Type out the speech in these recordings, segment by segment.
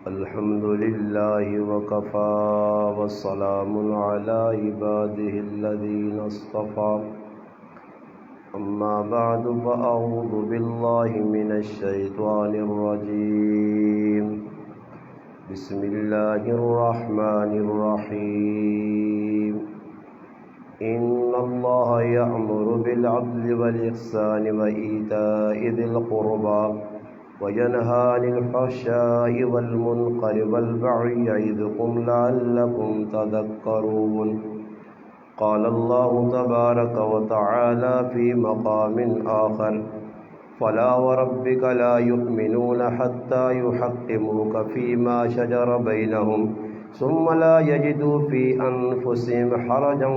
الحمد لله وكفى والسلام على عباده الذين اصطفى أما بعد فأعوذ بالله من الشيطان الرجيم بسم الله الرحمن الرحيم إن الله يأمر بالعدل والإحسان وإيتاء ذي القربى وينهى عن الفحشاء والمنكر والبغي يعظكم لعلكم تذكرون قال الله تبارك وتعالى في مقام آخر فلا وربك لا يؤمنون حتى يحكموك فيما شجر بينهم ثم لا يجدوا في أنفسهم حرجا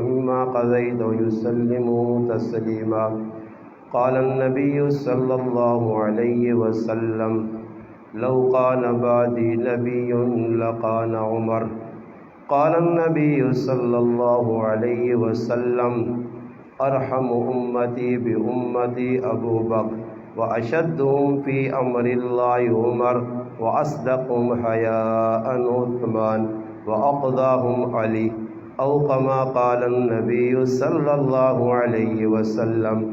مما قضيت ويسلموا تسليما قال النبي صلى الله عليه وسلم لو كان بعدي نبي لكان عمر قال النبي صلى الله عليه وسلم أرحم أمتي بأمتي أبو بكر وأشدهم في أمر الله عمر وأصدقهم حياء عثمان وأقضاهم علي أو كما قال النبي صلى الله عليه وسلم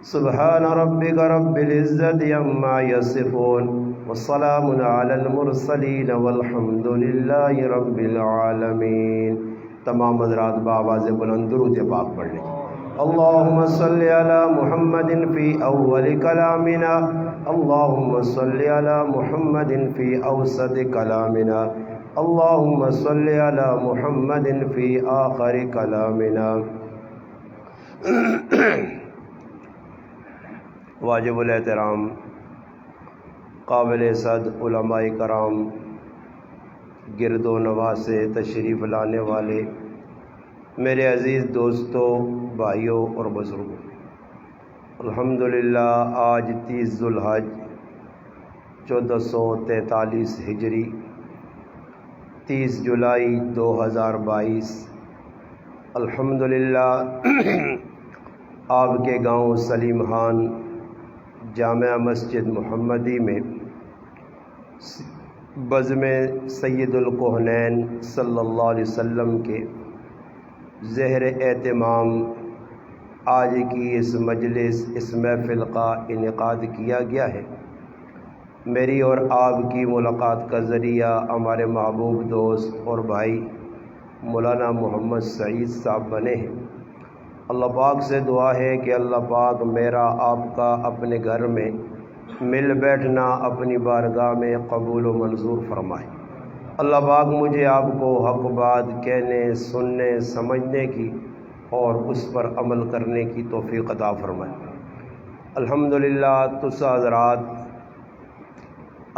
سبحان ربك رب العزة عما يصفون والسلام على المرسلين والحمد لله رب العالمين۔ تمام حضرات بآواز بلند درود پاک پڑھ لیں۔ اللهم صل على محمد في أول كلامنا، اللهم صل على محمد في أوسط كلامنا، اللهم صل على محمد في آخر كلامنا۔ واجب الاحترام قابل صد علماء کرام، گرد و نواح سے تشریف لانے والے میرے عزیز دوستوں، بھائیوں اور بزرگوں، الحمدللہ آج 30 ذوالحج 1443 ہجری، 30 جولائی 2022، الحمدللہ آپ کے گاؤں سلیم خان جامع مسجد محمدی میں بزم سید الکونین صلی اللہ علیہ وسلم کے زہر اہتمام آج کی اس مجلس، اس محفل کا انعقاد کیا گیا ہے۔ میری اور آپ کی ملاقات کا ذریعہ ہمارے محبوب دوست اور بھائی مولانا محمد سعید صاحب بنے ہیں۔ اللہ پاک سے دعا ہے کہ اللہ پاک میرا آپ کا اپنے گھر میں مل بیٹھنا اپنی بارگاہ میں قبول و منظور فرمائے۔ اللہ پاک مجھے آپ کو حق بات کہنے، سننے، سمجھنے کی اور اس پر عمل کرنے کی توفیق عطا فرمائے۔ الحمدللہ تسا حضرات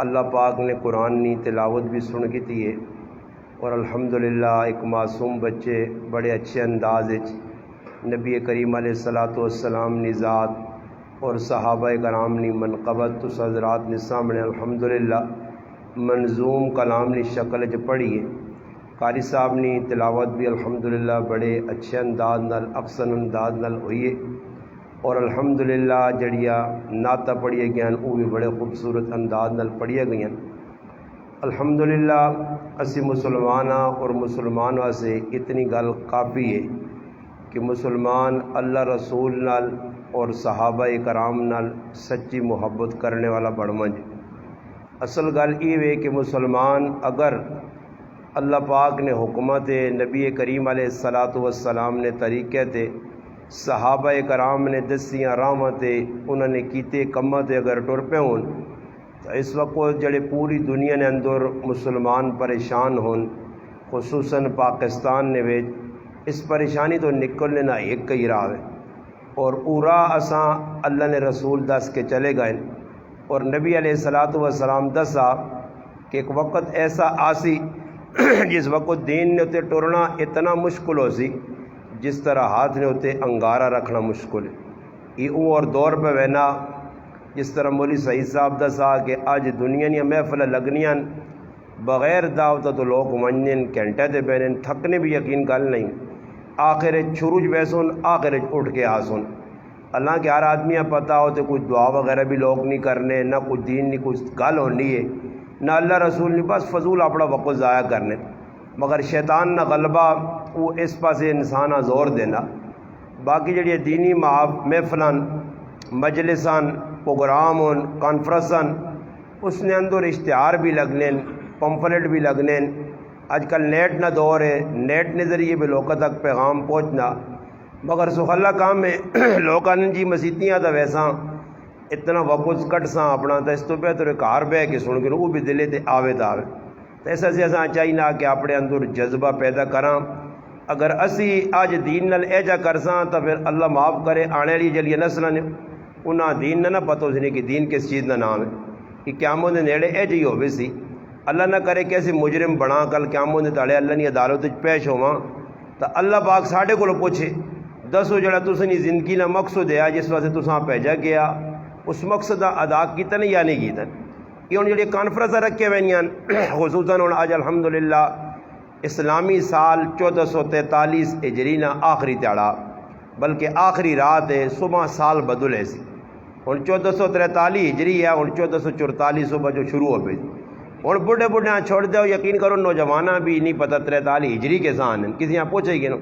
اللہ پاک نے قرآن کی تلاوت بھی سن کی تھی ہے، اور الحمدللہ ایک معصوم بچے بڑے اچھے انداز نبی کریم علیہ السلام نی ذات اور صحابہ کرام نی منقبت تس حضرات نے سامنے الحمدللہ منظوم کلام نی شکل پڑھی ہے۔ قاری صاحب نی تلاوت بھی الحمدللہ بڑے اچھے انداز نال احسن انداز نال ہوئی ہے، اور الحمدللہ جڑیاں نعتاں پڑھیے گئے وہ بھی بڑے خوبصورت انداز نال پڑھیے گئی ہیں۔ الحمدللہ اسی مسلماناں اور مسلمان واسطے اتنی گل کافی ہے کہ مسلمان اللہ رسول نال اور صحابہ کرام نال سچی محبت کرنے والا بڑھمنج۔ اصل گل یہ ہے کہ مسلمان اگر اللہ پاک نے حکمت نبی کریم علیہ السلام نے طریقے تے صحابہ کرام نے دسیاں راہاں تے انہوں نے کیتے کماں تے اگر ٹر پے ہون تو اس وقت جڑے پوری دنیا نے اندر مسلمان پریشان ہون، خصوصاً پاکستان نے وچ اس پریشانی تو نکلنے نہ ایک ہی راہ ہے، اور پورا اساں اللہ نے رسول دس کے چلے گئے، اور نبی علیہ السلام دسا کہ ایک وقت ایسا آسی جس وقت دین نے اتنے ٹرنا اتنا مشکل ہو سی جس طرح ہاتھ نے اتنے انگارہ رکھنا مشکل ہے۔ یہ اور دور پہ وینا جس طرح مولوی سعید صاحب دسا کہ آج دنیا نیا محفل لگنیاں بغیر دعوت تو لوگ منجن گھنٹے تے بہن تھکنے بھی یقین گل نہیں، آخر شروع ویسن آخر اٹھ کے آسن اللہ کے ہر آدمی پتہ ہو تو کوئی دعا وغیرہ بھی لوگ نہیں کرنے، نہ کوئی دین نہیں کوئی گل ہونی ہے، نہ اللہ رسول نے، بس فضول اپنا وقت ضائع کرنے، مگر شیطان نہ غلبہ وہ اس پاسے انسان زور دینا۔ باقی جڑی دینی محفلان، مجلسان، پروگرامن، کانفرنسن، اس نے اندر اشتہار بھی لگنے، پمفلٹ بھی لگنے۔ آج کل نیٹ نہ دور ہے، نیٹ نے ذریعے بھی لوگوں تک پیغام پہنچنا، مگر سخلا کام میں لوگوں نے جی مسیتیاں تو ویسا اتنا وقت کٹ سا اپنا، تو اس تو بہتر گھر بہ کے سن کے وہ بھی دلے تے آوے تو آوے۔ تو ایسا سے اصا چاہیے کہ اپنے اندر جذبہ پیدا کراں۔ اگر اسی آج دین نال ایجا کرساں تو پھر اللہ معاف کرے آنے والی جڑی نسل نے انہاں دین نہ پتہ اس کہ دین کس چیز کا نام ہے، کہ قیامت دے نیڑے ایج ہی ہوے سی۔ اللہ نہ کرے کیسے مجرم بنا کل قیامت دے تالے اللہ کی عدالت وچ پیش ہوواں تو اللہ پاک ساڈے کولوں پوچھے دسو جڑا تسیں زندگی دا مقصد ہے جس واسطے تساں بھیجا گیا اس مقصد دا ادا کیتا نہیں یا نہیں کیتا۔ یہ ہن جڑی کانفرنس رکھے ہوئیاں خصوصاً ہن اج الحمدللہ اسلامی سال 1443 ہجری نہ آخری تیڑا بلکہ آخری رات ہے، صبح سال بدلے سی۔ ہن 1443 ہجری ہے، ہن 1444 صبح جو شروع ہو پئی۔ ہن بڑھے بڑھے چھوڑ دو، یقین کرو نوجوانہ بھی نہیں پتہ 43 ہجری کے سان ہیں، کسی یہاں پوچھے گی نا۔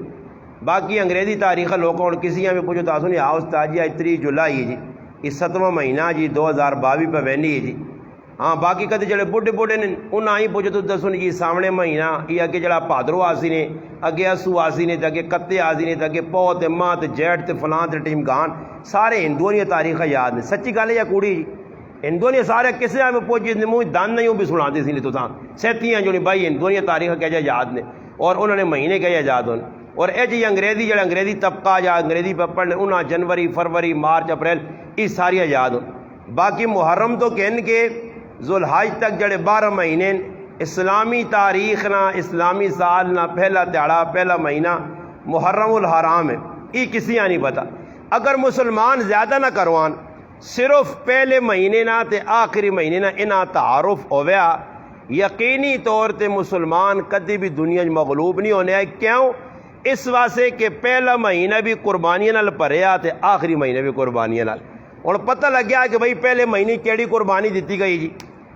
باقی انگریزی تاریخ لوگوں ہن کسی یہاں بھی پوچھو تو سنی آؤ استاد جی 3 جولائی جی یہ 7واں مہینہ جی 2022 پہ وینی ہے جی۔ ہاں باقی کدے جڑے بڑھے بڑھے نے انہاں ہی پوچھو تو دسو جی سامنے مہینہ یہ اگے جڑا بھادرو آسی نے، اگے اسو آسی نے، اگے کتے آسی نے، اگے پو تے ماہ تے جیٹ تے فلاں تے ٹیم گان، سارے ہندوؤں دی تاریخ یاد نے۔ سچی گل ہے یا کوڑی جی؟ ہندوؤں نے سارے کسے میں پوچھی منہ دان نہیں بھی سنا دی سی تو سیتیاں جو بھائی ہندوؤں دی تاریخ کہہ یاد نے اور انہوں نے مہینے کہہ یاد ہونے۔ اور اے جی انگریزی جڑا انگریزی طبقہ یا انگریزی پڑھنے انہاں جنوری فروری مارچ اپریل یہ ساری یاد ہو۔ باقی محرم تو کہن کے ذوالحج تک جڑے 12 مہینے اسلامی تاریخ نہ اسلامی سال نہ پہلا تہاڑا پہلا مہینہ محرم الحرام ہے، یہ کسی نہیں پتہ۔ اگر مسلمان زیادہ نہ کروان صرف پہلے مہینے نہ تے آخری مہینے نہ انہاں تعارف ہویا یقینی طور تے مسلمان کدی بھی دنیا مغلوب نہیں ہونے آئے۔ کیوں؟ اس واسطے کہ پہلا مہینہ بھی قربانیاں نال بھریا تے آخری مہینہ بھی قربانیاں نال۔ اور پتہ لگ گیا کہ بھئی پہلے مہینے کیڑی قربانی دیتی گئی جی۔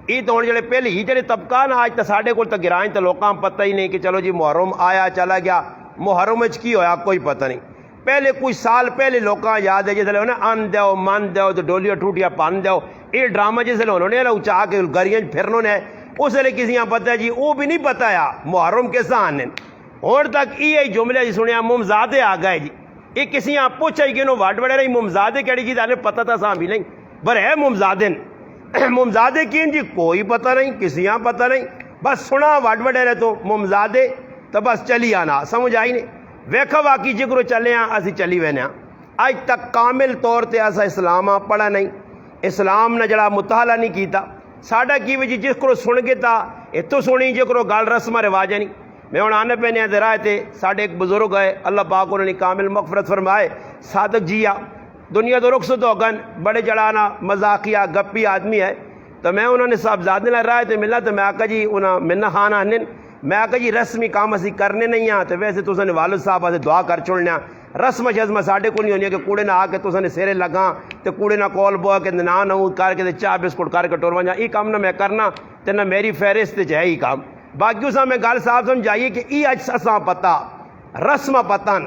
یہ تو جڑے پہلے ہی جڑے طبقہ نا آج تو ساڈے کول تو گرائیں تو لوکاں پتہ ہی نہیں کہ چلو جی محرم آیا چلا گیا، محرم وچ کی ہویا کوئی پتہ نہیں۔ پہلے کچھ سال پہلے لوکاں یاد ہے جسے نا ان دیو من دیو تو ڈولیاں ٹوٹیاں پن دیو، یہ ڈرامہ جسے انہوں نے اچا کے گریاں پھرنوں نے اس لیے کسی پتہ ہے جی وہ بھی نہیں پتہ ہے محرم کیسا آنے۔ ہون تک یہ جملے جی سنیا ممزادے آ گئے جی، یہ کسی پوچھا ہی کہ انہوں واٹ وڑے رہی ممزادے کہڑی چیز آنے پتہ تھا ساں بھی نہیں، پر ہے ممزادے ممزادے کین جی کوئی پتہ نہیں، کسی پتہ نہیں، بس سنا واٹ وڑے رہے تو ممزادے تو بس چلی آنا سمجھ آئی نہیں۔ ویکھا واقعی جگرو چلے ہاں اسی چلی وینے ہاں۔ آج تک کامل طور تے ایسا اسلام پڑھا نہیں، اسلام نے جڑا مطالعہ نہیں کیتا۔ ساڈا کی وجہ جس کو سن کے تا اتو سنی جکرو گل رسم رواج نہیں۔ میں ہوں آنے پہنے درائے تھے ساڈے ایک بزرگ ہے اللہ پاک انہوں نے کامل مغفرت فرمائے صادق جیا دنیا تو رخصت ہو گن بڑے جڑانا مذاقیہ گپی آدمی ہے۔ تو میں انہوں نے صاحبزادے لے رائے تھے ملنا تو میں آکا جی انہوں ملنا خان آنے میں آکا جی رسمی کام اسی کرنے نہیں ہیں تو ویسے تو نے والد صاحب سے دعا کر چھوڑنے رسم شزم ساڈے کو نہیں ہونی ہے کہ کوڑے نہ آ کے تو نے سیرے لگاں تو کوڑے نہ کول بوا کے نہ نمود کر کے چاہ بسکٹ کر کے ٹور جا یہ کام نہ میں کرنا تو نہ میری فہرست ہے ہی کام۔ باقی اساں میں گل صاحب سمجھائیے کہ یہ اج اساں پتہ رسم پتہ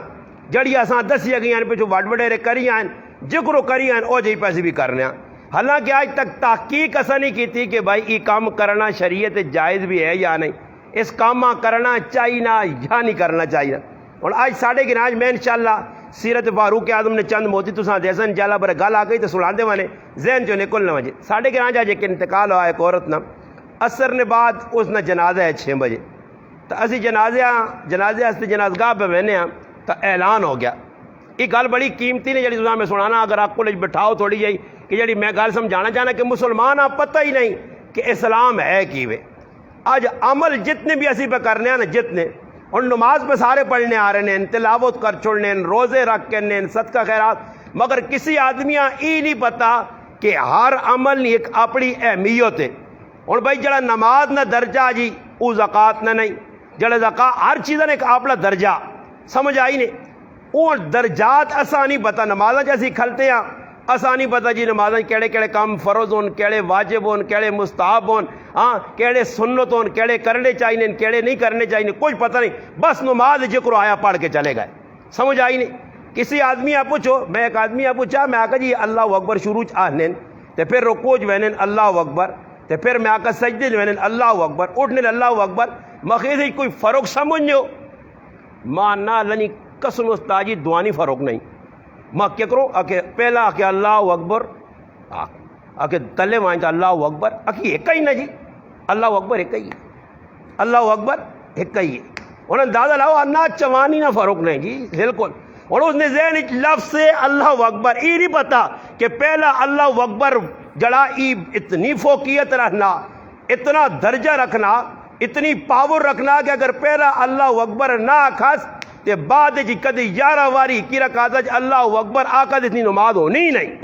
جڑی اساں دسی گئی ہیں پچھو وڈ وڈیرے کری ہیں جگرو کری ہیں او جی پیسے بھی کرنے ہیں۔ حالانکہ آج تک تحقیق اساں نہیں کی تھی کہ بھائی یہ کام کرنا شریعت جائز بھی ہے یا نہیں، اس کام کرنا چاہیے یا نہیں کرنا چاہیے۔ اور آج ساڑھے کے آج میں انشاءاللہ سیرت فاروق اعظم نے چند موتی تو دیسا انشاءاللہ برے گل آ گئی تو سلان دے وانے ذہن چو نکل نہ وجے۔ ساڑھے کے آج ایک انتقال ہوا ایک عورت نا اثر نے بعد اس نے جنازہ ہے 6 بجے تو اسی جنازے ہستے جنازگاہ پہ بہنے ہیں تو اعلان ہو گیا۔ یہ گل بڑی قیمتی نے جڑی تساں میں سنانا اگر آپ کو بٹھاؤ تھوڑی جی کہ جڑی میں گل سمجھانا چاہنا کہ مسلمان آپ پتہ ہی نہیں کہ اسلام ہے کیویں۔ آج عمل جتنے بھی اسی پہ کرنے ہیں نا جتنے اور نماز پہ سارے پڑھنے آ رہے ہیں تلاوت کر چھوڑنے ہیں روزے رکھ کرنے ہیں صدقہ خیرات مگر کسی آدمیاں یہ نہیں پتا کہ ہر عمل ایک اپنی اہمیت ہے۔ اور بھائی جڑا نماز نہ درجہ جی وہ زکوٰۃ نہ نہیں جڑا زکوٰۃ ہر چیز نے ایک اپنا درجہ سمجھ آئی نہیں وہ درجات اساں نہیں پتا۔ نمازاں اسی کھلتے ہیں اسا نہیں پتہ جی نمازاں کیڑے کیڑے کام فرض ہون، کیڑے واجب ہون، کیڑے مستحب ہون، ہاں کیڑے سنت ہون، کیڑے کرنے چاہیے کیڑے نہیں کرنے چاہیے، کچھ پتہ نہیں، بس نماز ذکر آیا پڑھ کے چلے گئے، سمجھ آئی نہیں۔ کسی آدمی آپ پوچھو، میں ایک آدمی آپ پوچھا، میں آکا جی اللہ اکبر شروع آنے تے پھر رکوع وینن اللہ اکبر تے پھر میں آکا سجدے وینن اللہ اکبر اٹھنے اللہ اکبر، مخیز کوئی فرق سمجھو مانا لنی قسم استاجی دوانی فرق نہیں، ماں کیا کرو آکے پہلا آکے اللہ اکبر آکے تلے مائنتا اللہ اکبر آکے ایک ہی نا جی، اللہ اکبر ایک ہی ہے، اللہ اکبر ایک ہی ہے، انہوں نے دادا لاؤ انا چوانی نہ فرق نہیں جی بالکل۔ اور اس نے ذہن لفظ سے اللہ اکبر ای نہیں پتا کہ پہلا اللہ اکبر جڑا ای اتنی فوقیت رکھنا، اتنا درجہ رکھنا، اتنی پاور رکھنا کہ اگر پہلا اللہ اکبر نہ کھس تے بعد جی کدی 11 واری کی رکعت اللہ اکبر آقا اتنی نماز ہونی ہی نہیں،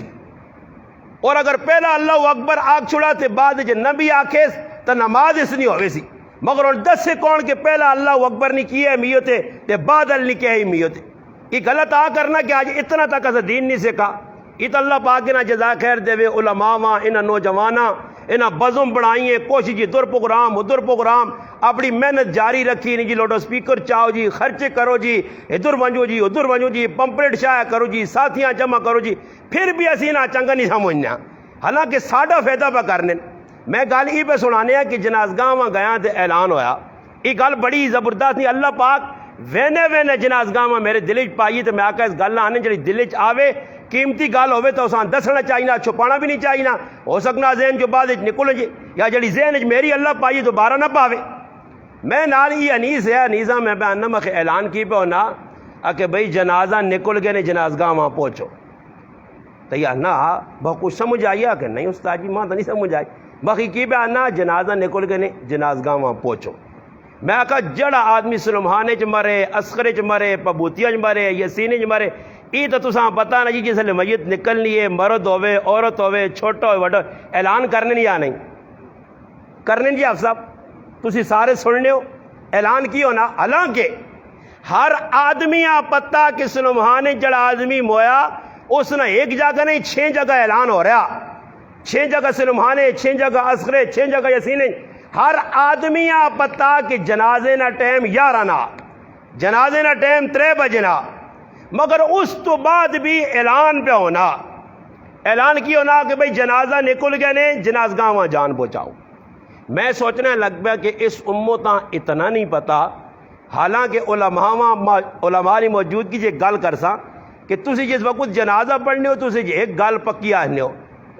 اور اگر پہلا اللہ اکبر آگ چھڑا تے بعد جی نبی آکھیس تو نماز اس نہیں ہوئے سی، مگر ان 10 سے کون کہ پہلا اللہ اکبر نہیں کیے میوتے تے بعد نہیں کہے میوتے، یہ غلط آ کرنا کہ آج اتنا تک اسا دین نہیں سکھا۔ یہ تو اللہ پاک نہ جزا خیر دے علماء وہاں انہاں نوجواناں انہاں بزم بڑھائیے کوشش جی ادھر پروگرام ادھر پروگرام اپنی محنت جاری رکھی نہیں جی، لوڈو سپیکر چاہو جی، خرچے کرو جی، ادھر ونجو جی ادھر ونجو جی، پمپلیٹ شائع کرو جی، ساتھیاں جمع کرو جی، پھر بھی اسی نہ چنگا نہیں سمجھنا، حالانکہ ساڈا فائدہ پہ کرنے۔ میں گل یہ پہ سنانے کہ جنازگاہ وہاں گیا تے اعلان ہویا، یہ گل بڑی زبردست نہیں، اللہ پاک وینے وینے جنازگاہ میں میرے دل چ پائی تے میں آکھا اس گل آنے جڑی دل چ آوے قیمتی گل ہوے تو اساں دسنا چاہیے، چھپانا بھی نہیں چاہیے، ہو سکنا ذہن جو بعد نکل جی یا جڑی ذہن میری اللہ پائی دوبارہ نہ پاوے۔ میں نال یہ انیس ہے انیسا میں بیان نہ اعلان کی پہ ہونا کہ بھئی جنازہ نکل گئے نے جنازگاہ وہاں پہنچو، تو یا نہ بہت کچھ سمجھ آئی کہ نہیں استاد جی ماں تو نہیں سمجھ آئی، باقی کی پہ آنا جنازہ نکل گئے نے جنازگاہ وہاں پہنچو۔ میں آکھا جڑا آدمی سلمحانے چ مرے، اسخرے چ مرے، پبوتیاں چ مرے، یسینے چ مرے، یہ تو تساں پتہ نہ جی جس لئے میت نکلنی ہے، مرد ہوئے عورت ہوئے چھوٹا ہوئے بڑا، اعلان کرنے نہیں آنے کرنے جی آپ صاحب تسی سارے سننے ہو اعلان کی ہونا، حالانکہ ہر آدمی آ پتہ کہ سلمحانے جڑا آدمی مویا اس نے ایک جگہ نہیں 6 جگہ اعلان ہو رہا، 6 جگہ سلمحانے، 6 جگہ اسخرے، 6 جگہ یسینے، ہر آدمی آ پتہ کہ جنازے نہ ٹائم 11 نہ، جنازے نہ ٹائم 3 بجے نہ، مگر اس تو بعد بھی اعلان پہ ہونا، اعلان کی ہونا کہ بھئی جنازہ نکل گئے نے جنازگاہ وہاں جان پہنچاؤ۔ میں سوچنا لگ پیا کہ اس امتاں اتنا نہیں پتا، حالانکہ علماء کی موجودگی جی گل کرساں کہ تسی جس وقت جنازہ پڑھنے ہو تسی جی ایک گل پکی آنے ہو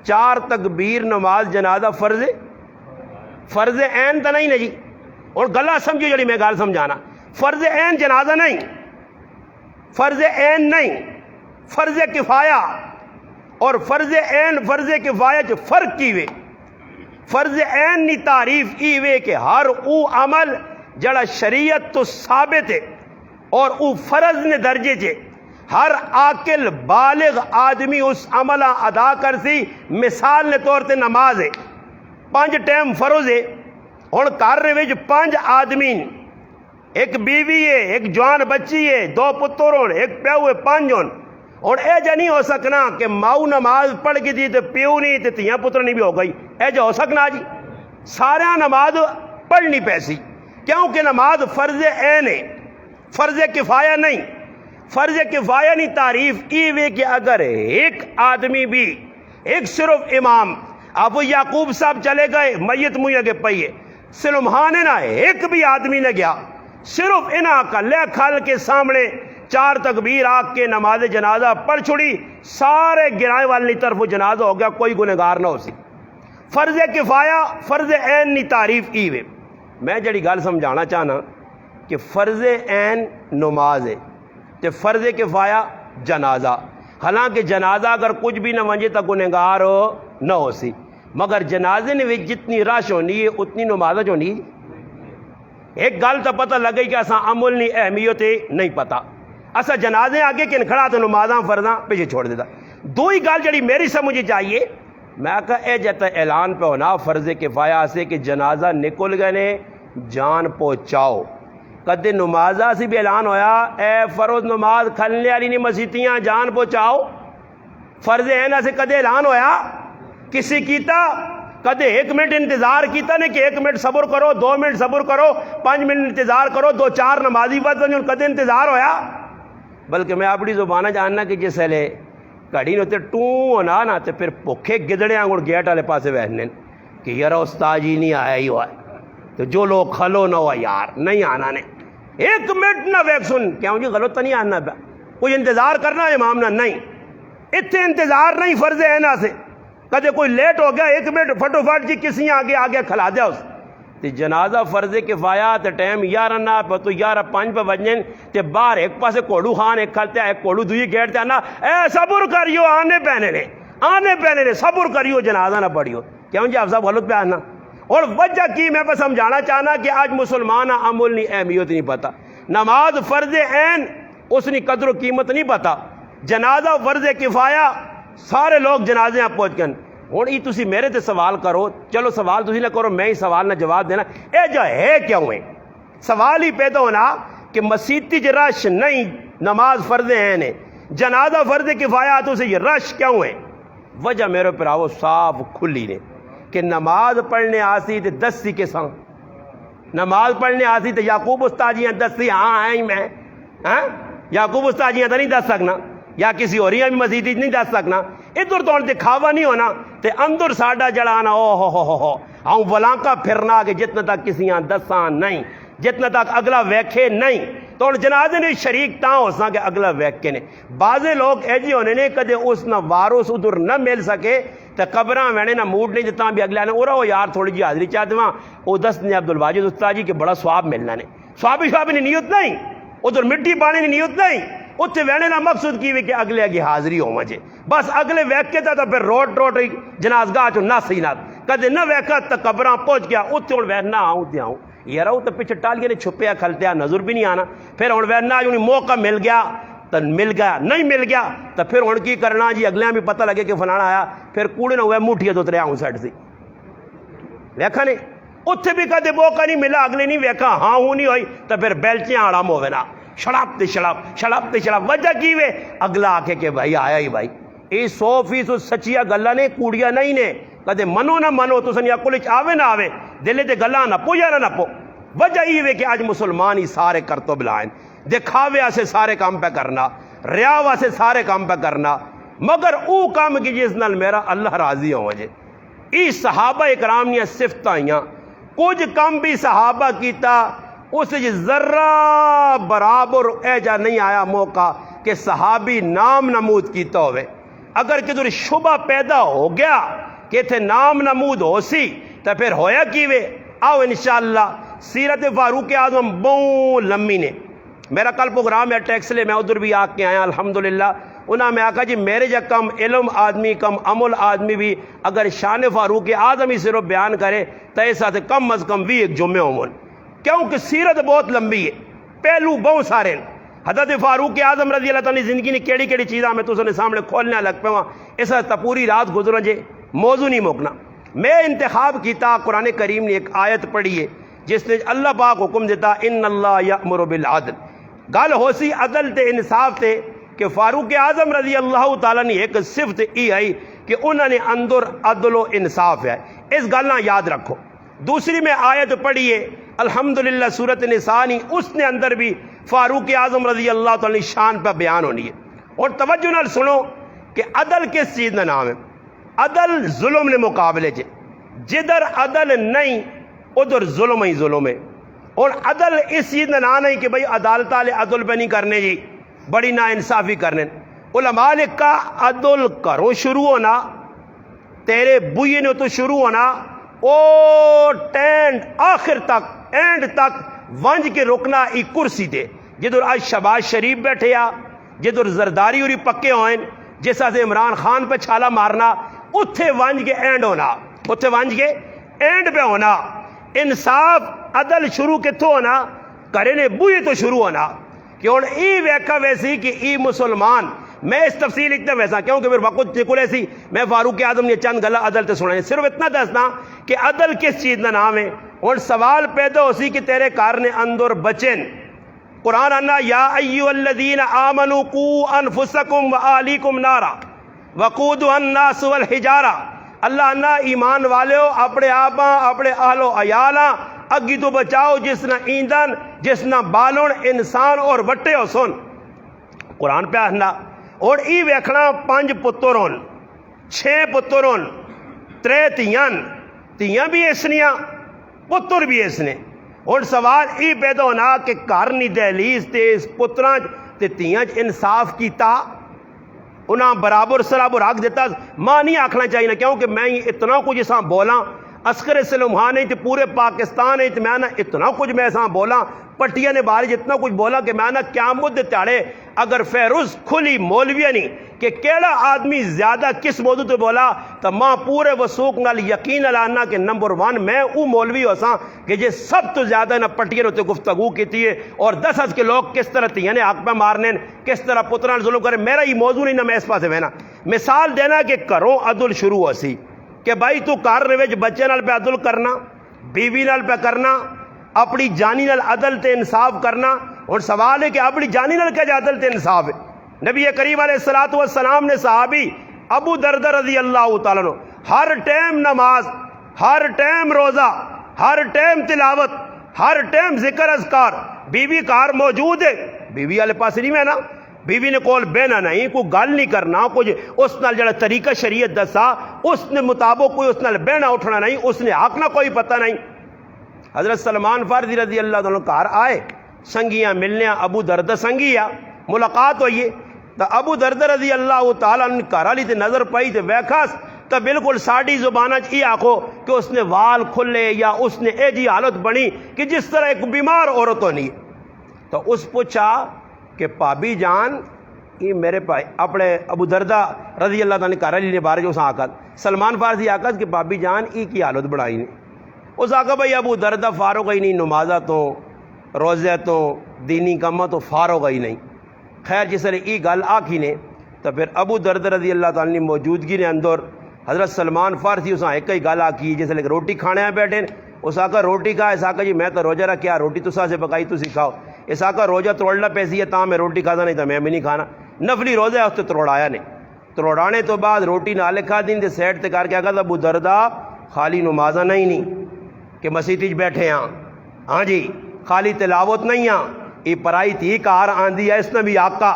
4 تکبیر نماز جنازہ فرض عین تو نہیں نا جی، اور گلا سمجھو جڑی میں گل سمجھانا، فرض عین جنازہ نہیں، فرض عین نہیں، فرض کفایہ، اور فرض عین فرض کفایہ چ فرق کی وے، فرض عین نی تعریف ای وے کہ ہر او عمل جڑا شریعت تو ثابت ہے اور او فرض نے درجے چے ہر عاقل بالغ آدمی اس عملہ ادا کر سی، مثال نے طور تے نماز ہے 5 ٹائم فرض ہے، ہن گھر وچ 5 آدمی، ایک بیوی ہے، ایک جوان بچی ہے، 2 پتر ہون، ایک پیو ہے، 5 ہون، اور اے جا نہیں ہو سکنا کہ ماؤ نماز پڑھ کے دی تے پیو نہیں تے تیاں پتر نہیں بھی ہو گئی، اے جا ہو سکنا جی، سارا نماز پڑھنی پیسی، کیونکہ نماز فرض عین ہے، فرض کفایہ نہیں، فرض کفایہ نہیں تعریف ای وے کہ اگر ایک آدمی بھی، ایک صرف امام ابو یعقوب صاحب چلے گئے میت منہ کے پئیے، سلمحانے نہ ایک بھی آدمی نہ گیا، صرف انہاں کا لے کھل کے سامنے 4 تکبیر آگ کے نماز جنازہ پڑھ چھڑی، سارے گرائے والی طرف جنازہ ہو گیا، کوئی گنہگار نہ ہو سی۔ فرض کفایہ فرض عین نی تعریف ای وے۔ میں جڑی گل سمجھانا چاہنا کہ فرض عین نماز ہے تے فرض کفایہ جنازہ، حالانکہ جنازہ اگر کچھ بھی نہ ونجے تو گنہگار نہ ہو سی، مگر جنازے نے جتنی رش ہونی ہے اتنی نماز ہونی ہے۔ ایک گل تو پتہ لگئی کہ اساں عمل نہیں اہمیت نہیں پتہ، اسا جنازے آگے کن کھڑا تو نمازاں فرضاں پیچھے چھوڑ دیتا۔ دوئی گل جڑی میری سمجھ چاہیے، میں کہا اے جتا اعلان پہ ہونا فرض کفایہ سے کہ جنازہ نکل گئے نے جان پہنچاؤ، کدے نمازہ سے بھی اعلان ہویا اے فرض نماز کھلنے والی نہیں مسیتیاں جان پہنچاؤ، فرض عین سے کدے اعلان ہویا کسی کیتا کدے 1 منٹ انتظار کیتا نے کہ 1 منٹ صبر کرو 2 منٹ صبر کرو 5 منٹ انتظار کرو 2-4 نمازی بد بن کدے انتظار ہویا بلکہ میں اپنی زبان جاننا کہ جس ویلے گھڑی نے تے ٹوں ہونا نا تے پھر بھوکے گدڑیاں گڑ گیٹ والے پاسے بیٹھنے کہ یار استاد جی نہیں آیا ہی ہوا تو جو لوگ کھلو نہ ہوا یار نہیں آنا نے 1 منٹ نہ ویک سن کیوں جی غلط تو نہیں آنا پیا کوئی انتظار کرنا امام نہ نہیں اتنے انتظار نہیں فرض ہے نا سے کدے کوئی لیٹ ہو گیا 1 منٹ پھٹو پھٹ جی کسی آگے کھلا دیا اس تے جنازہ فرض کفایا تے ٹائم 11 نہ پہ تو 11:05 پہ بجن تے باہر ایک پاسے کوڑو خان ایک کھلتے ایک کوڑو دوئی گیٹ تے آنا اے صبر کریو آنے پہنے نے صبر کریو جنازہ نہ پڑھیو کیوں جی آپ صاحب غلط پہ آنا اور وجہ کی میں بس سمجھانا چاہنا کہ آج مسلمان عمل نہیں اہمیت نہیں پتا نماز فرض عین اس نے قدر و قیمت نہیں پتا جنازہ فرض کفایا سارے لوگ جنازے پہنچ گئے ہوں یہ تسی میرے تے سوال کرو چلو سوال تسی نہ کرو میں ہی سوال نہ جواب دینا اے جو ہے کیوں ہے سوال ہی پیدا ہونا کہ مسیتی جو رش نہیں نماز فرض عین ہے جنازہ فرض کفایا تو یہ رش کیوں ہے وجہ میرے پراؤ صاف کھلی نے کہ نماز پڑھنے آسی تے دسی کے سنگ نماز پڑھنے آسی تے یعقوب استاجیاں دسی ہاں ہیں میں ہاں یعقوب استاجیاں تو نہیں دس سکنا یا کسی اور بھی مسیح نہیں دس سکنا ادھر تو دکھاوا نہیں ہونا تے اندر ساڈا جڑانا او ہو ہوں بلانکا پھرنا کہ جتنا تک کسی دساں نہیں جتنا تک اگلا ویکھے نہیں تو جنازے نے شریک تاں ہو سا کہ اگلا ویکھے نے بعضے لوگ ایجی ہونے نے کدے اس نہ وارث ادھر نہ مل سکے تو قبراں وینے نہ موڈ نہیں دیتا بھی اگلے نے وہ یار تھوڑی جی حاضری چاہ دواں وہ دس نے عبد الواجد استاد جی کہ بڑا سواب ملنا نے سوابی نہیں نیت نہیں ادھر مٹی پانی نہیں نیت نہیں اتنے وینے نہ مقصود کی کہ اگلے اگے حاضری ہو مجھے بس اگلے ویکھے تا تو پھر روٹ جنازگاہ چو نہ سی نہ کدے نہ ویکھا تو قبراں پہنچ گیا اتنے ہوں وینا آؤں تے آؤں یار وہ تو پیچھے ٹالیے نے چھپیا کھلتیا نظر بھی نہیں آنا پھر ہوں وینا جو موقع مل گیا تو مل گیا نہیں مل گیا تو پھر ہوں کی کرنا جی اگلے بھی پتہ لگے کہ فلانا آیا پھر کوڑے نہ ہوئے مٹھیا تو تریا ہوں سیٹ سی ویکھا نہیں اتنے بھی کدے موقع نہیں ملا اگلے نہیں ویکھا ہاں ہوں نہیں ہوئی تو پھر بیلچیاں آڑام ہوئے نا شڑپ وجہ کی وے اگلا آکے کہ بھائی آیا ہی بھائی یہ 100% سچیا گلا نے کوڑیا نہیں نے کدے منو نہ منو تو سنیا کلچ آوے نہ آوے دلے تے گلا نہ پو یا نہ پو وجہ یہ وے کہ آج مسلمان ہی سارے کرتو بلائیں دکھاوے آسے سارے کام پہ کرنا ریا واسے سارے کام پہ کرنا مگر او کام کی جس نال میرا اللہ راضی ہو وجہ ای صحابہ اکرام نے صفت آئیاں کچھ کم بھی صحابہ کیتا اس ذرہ برابر ایجا نہیں آیا موقع کہ صحابی نام نمود کیتا ہوئے اگر کدھر شبہ پیدا ہو گیا کہ تھے نام نمود ہو سی تو پھر ہویا کیوے آؤ انشاءاللہ سیرت فاروق اعظم بہت لمبی نے میرا کل پروگرام ہے ٹیکس لے میں ادھر بھی آ کے آیا الحمدللہ انہاں میں آکھا جی میرے جا کم علم آدمی کم عمل آدمی بھی اگر شان فاروق اعظم ہی صرف بیان کرے تو ایسا سے کم از کم بھی ایک جمعہ عمل کیونکہ سیرت بہت لمبی ہے پہلو بہت سارے حضرت فاروق اعظم رضی اللہ تعالیٰ زندگی نے کیڑی کیڑی چیزاں میں تو نے سامنے کھولنے لگ پہ ایسا تا پوری رات گزرا جے موضوع نہیں موکنا میں انتخاب کیتا قرآن کریم نے ایک آیت پڑھی ہے جس نے اللہ پاک حکم دیتا ان اللہ یأمر بالعدل گل ہو سی عدل تے انصاف تے کہ فاروق اعظم رضی اللہ تعالیٰ نے ایک صفت ای آئی کہ انہوں نے اندر عدل و انصاف ہے اس گل نہ یاد رکھو دوسری میں آیت پڑھی ہے الحمدللہ سورۃ نساء اس نے اندر بھی فاروق اعظم رضی اللہ تعالیٰ شان پہ بیان ہونی ہے اور توجہ نال سنو کہ عدل کس چیز کا نام ہے عدل ظلم نے مقابلے چ جدھر عدل نہیں ادھر ظلم ہی ظلم ہے اور عدل اس چیز کا نام نہیں کہ بھائی عدالت والے عدل پہ نہیں کرنے جی بڑی نا انصافی کرنے علماء نے کہا عدل کرو شروع ہونا تیرے بوئے نے تو شروع ہونا او ٹینڈ آخر تک اینڈ تک ونج کے رکنا ایک کرسی دے جدھر آج شہباز شریف بیٹھے آ جدھر زرداری اوری پکے ہوئیں جیسا سے عمران خان پہ چھالا مارنا اتھے ونج کے اینڈ ہونا اتھے ونج کے اینڈ پہ ہونا انصاف عدل شروع کتھوں ہونا کرے نے بوئی تو شروع ہونا کہ ہوں ای ویکھا ویسی کہ ای مسلمان میں اس تفصیل اتنا ویسا کیونکہ پھر وقت نکل ایسی میں فاروق اعظم نے چند گلا عدل تے سنائے صرف اتنا دسنا کہ عدل کس چیز کا نام ہے اور سوال پیدا ہو سی کہ تیرے کارنے اندر بچن قرآن انا یا ایھا الذین آمنوا قوا انفسکم و اہلیکم نارا وقودها الناس والحجارہ، اللہ نہ ایمان والے ہو اپنے آپاں اپنے اہل و عیالاں اگی تو بچاؤ جس نہ ایندھن جس نہ بالون انسان اور وٹے ہو سن۔ قرآن پہ آہنا اور ای ویکھنا 5 پتر ہون 6 پتر ہون 3 تیاں بھی اسنیاں پتر بھی اسنے۔ اور سوال ای پیدا ہونا کہ گھر نہیں دہلیز تے اس پتراں تے تیاں انصاف کیتا، انہاں برابر سرابر حق دیتا۔ ماں نہیں آکھنا چاہیے کیونکہ میں اتنا کچھ اساں بولاں، عسکر سلمان نہیں تے پورے پاکستان نہیں تے میں اتنا کچھ میں اساں بولاں، پٹیا نے بارے جتنا کچھ بولا کہ میں قیامت دے تاڑے اگر فیروز کھلی مولویہ نہیں کہ کیڑا آدمی زیادہ کس موضوع تے بولا تو ماں پورے وثوق نال یقین لانا کہ نمبر 1 میں او مولوی ہوساں کہ جے سب تو زیادہ نہ پٹیا نے گفتگو کیتی ہے اور 10 کے لوگ کس طرح تیاں نے حق پہ مارنے کس طرح پتران ظلم کرے۔ میرا یہ موضوع نہیں نہ میں اس پاسے وینا مثال دینا کہ گھروں عدل شروع ہو سی کہ بھائی تو گھر وچ بچے نال پہ عدل کرنا، بیوی نال پہ کرنا، اپنی جانی نال عدل تے انصاف کرنا۔ اور سوال ہے کہ اپنی جانی نال کیا عدل تے انصاف ہے؟ نبی کریم علیہ الصلوۃ والسلام نے صحابی ابو دردہ رضی اللہ تعالیٰ عنہ ہر ٹائم نماز، ہر ٹائم روزہ، ہر ٹائم تلاوت، ہر ٹائم ذکر اذکار، بیوی کار موجود ہے، بیوی والے پاس نہیں میں نا، بیوی نے کول بہنا نہیں، کوئی گل نہیں کرنا، کچھ اس نال جڑا طریقہ شریعت دسا اس نے مطابق کوئی اس نال بہنا اٹھنا نہیں، اس نے حق نہ کوئی پتہ نہیں۔ حضرت سلمان فارسی رضی اللہ عنہ گھر آئے، سنگیاں ملنے، ابو دردہ سنگیا ملاقات ہوئی ہے تو ابو دردہ رضی اللہ تعالیٰ عنہ گھر والی تے نظر پئی تے ویکھاس تو بالکل ساڑی زبانہ یہ آکھو کہ اس نے وال کھلے یا اس نے اے جی حالت بنی کہ جس طرح ایک بیمار عورت ہونی ہے۔ تو اس پوچھا کہ پابی جان یہ میرے پاس اپنے ابو دردہ رضی اللہ تعالیٰ گھر والی نے بارے جو اس آکھت سلمان فارسی آکھت کہ پابی جان ای کی حالت بڑھائی نہیں۔ اس آکھا بھائی ابو دردہ فارغ ہی نہیں، نمازہ تو روزہ تو دینی کامہ تو فارغ ہی نہیں۔ خیر جس نے ای گل آکھی نے تو پھر ابو دردہ رضی اللہ تعالیٰ نے موجودگی نے اندر حضرت سلمان فارسی اس ایک ہی گل آکی جس نے روٹی کھانے ہیں بیٹھے، اس آکھا روٹی کھا، اس آکھا جی میں تو روزہ رکھیا، روٹی تو سے پکائی تو سکھاؤ، اس آکھا روزہ توڑنا پیسی ہے تاں میں روٹی کھاتا نہیں تو میں بھی نہیں کھانا، نفلی روزہ ہے اس تو توڑایا نہیں۔ توڑانے تو بعد روٹی نہ لکھا دین دے سیٹ تے کر کے آگا ابو دردہ خالی نمازہ نہیں کہ مسیح بیٹھے ہاں، ہاں جی خالی تلاوت نہیں ہاں، یہ پرائی تھی کار آندھی ہے، اس نے بھی آقا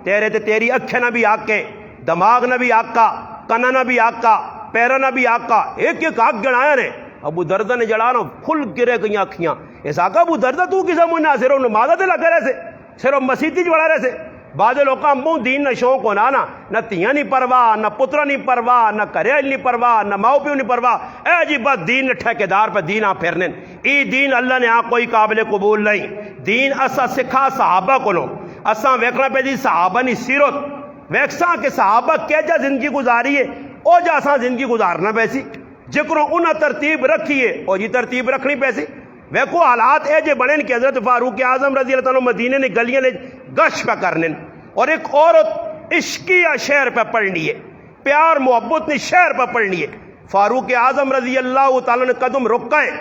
تیرے تے تیری اکھیں نہ بھی آکے، دماغ نہ بھی آقا، کنہ نہ بھی آقا، پیرہ نہ بھی آقا، ایک ایک آگ گڑایا نے۔ ابو دردہ نے جڑانا کھل گرے گئی آکھیاں، اس آقا ابو دردہ تو کسا منہ صرف نمازہ تے لگے رہے سے، صرف مسیح جڑا رہے سے۔ بعض لوگاں منہ دین نہ شوق ہونا نا، نہ تیاں نہیں پرواہ، نہ پترہ نہیں پرواہ، نہ کریل نہیں پرواہ، نہ ماؤ پیو نہیں پرواہ، اے جی بس دین ٹھیکیدار پہ دین پھرنے۔ ای دین اللہ نے کوئی قابل قبول نہیں۔ دین اسا سکھا صحابہ کو لو، اسا ویکھنا پہ دی صحابہ نہیں سیرت، ویکساں کہ صحابہ کیجا زندگی گزاری ہے او جا اساں زندگی گزارنا پیسی، جکروں انہاں ترتیب رکھی ہے او جی ترتیب رکھنی پیسی۔ ویکھو حالات اے جے بنے کہ حضرت فاروق اعظم رضی اللہ عنہ مدینے نے گلیاں نے گش پہ کرنے اور ایک عورت عشقیہ شہر پہ پڑھنی ہے، پیار محبت نے شہر پہ پڑھنی ہے۔ فاروق اعظم رضی اللہ تعالیٰ نے قدم رکائے،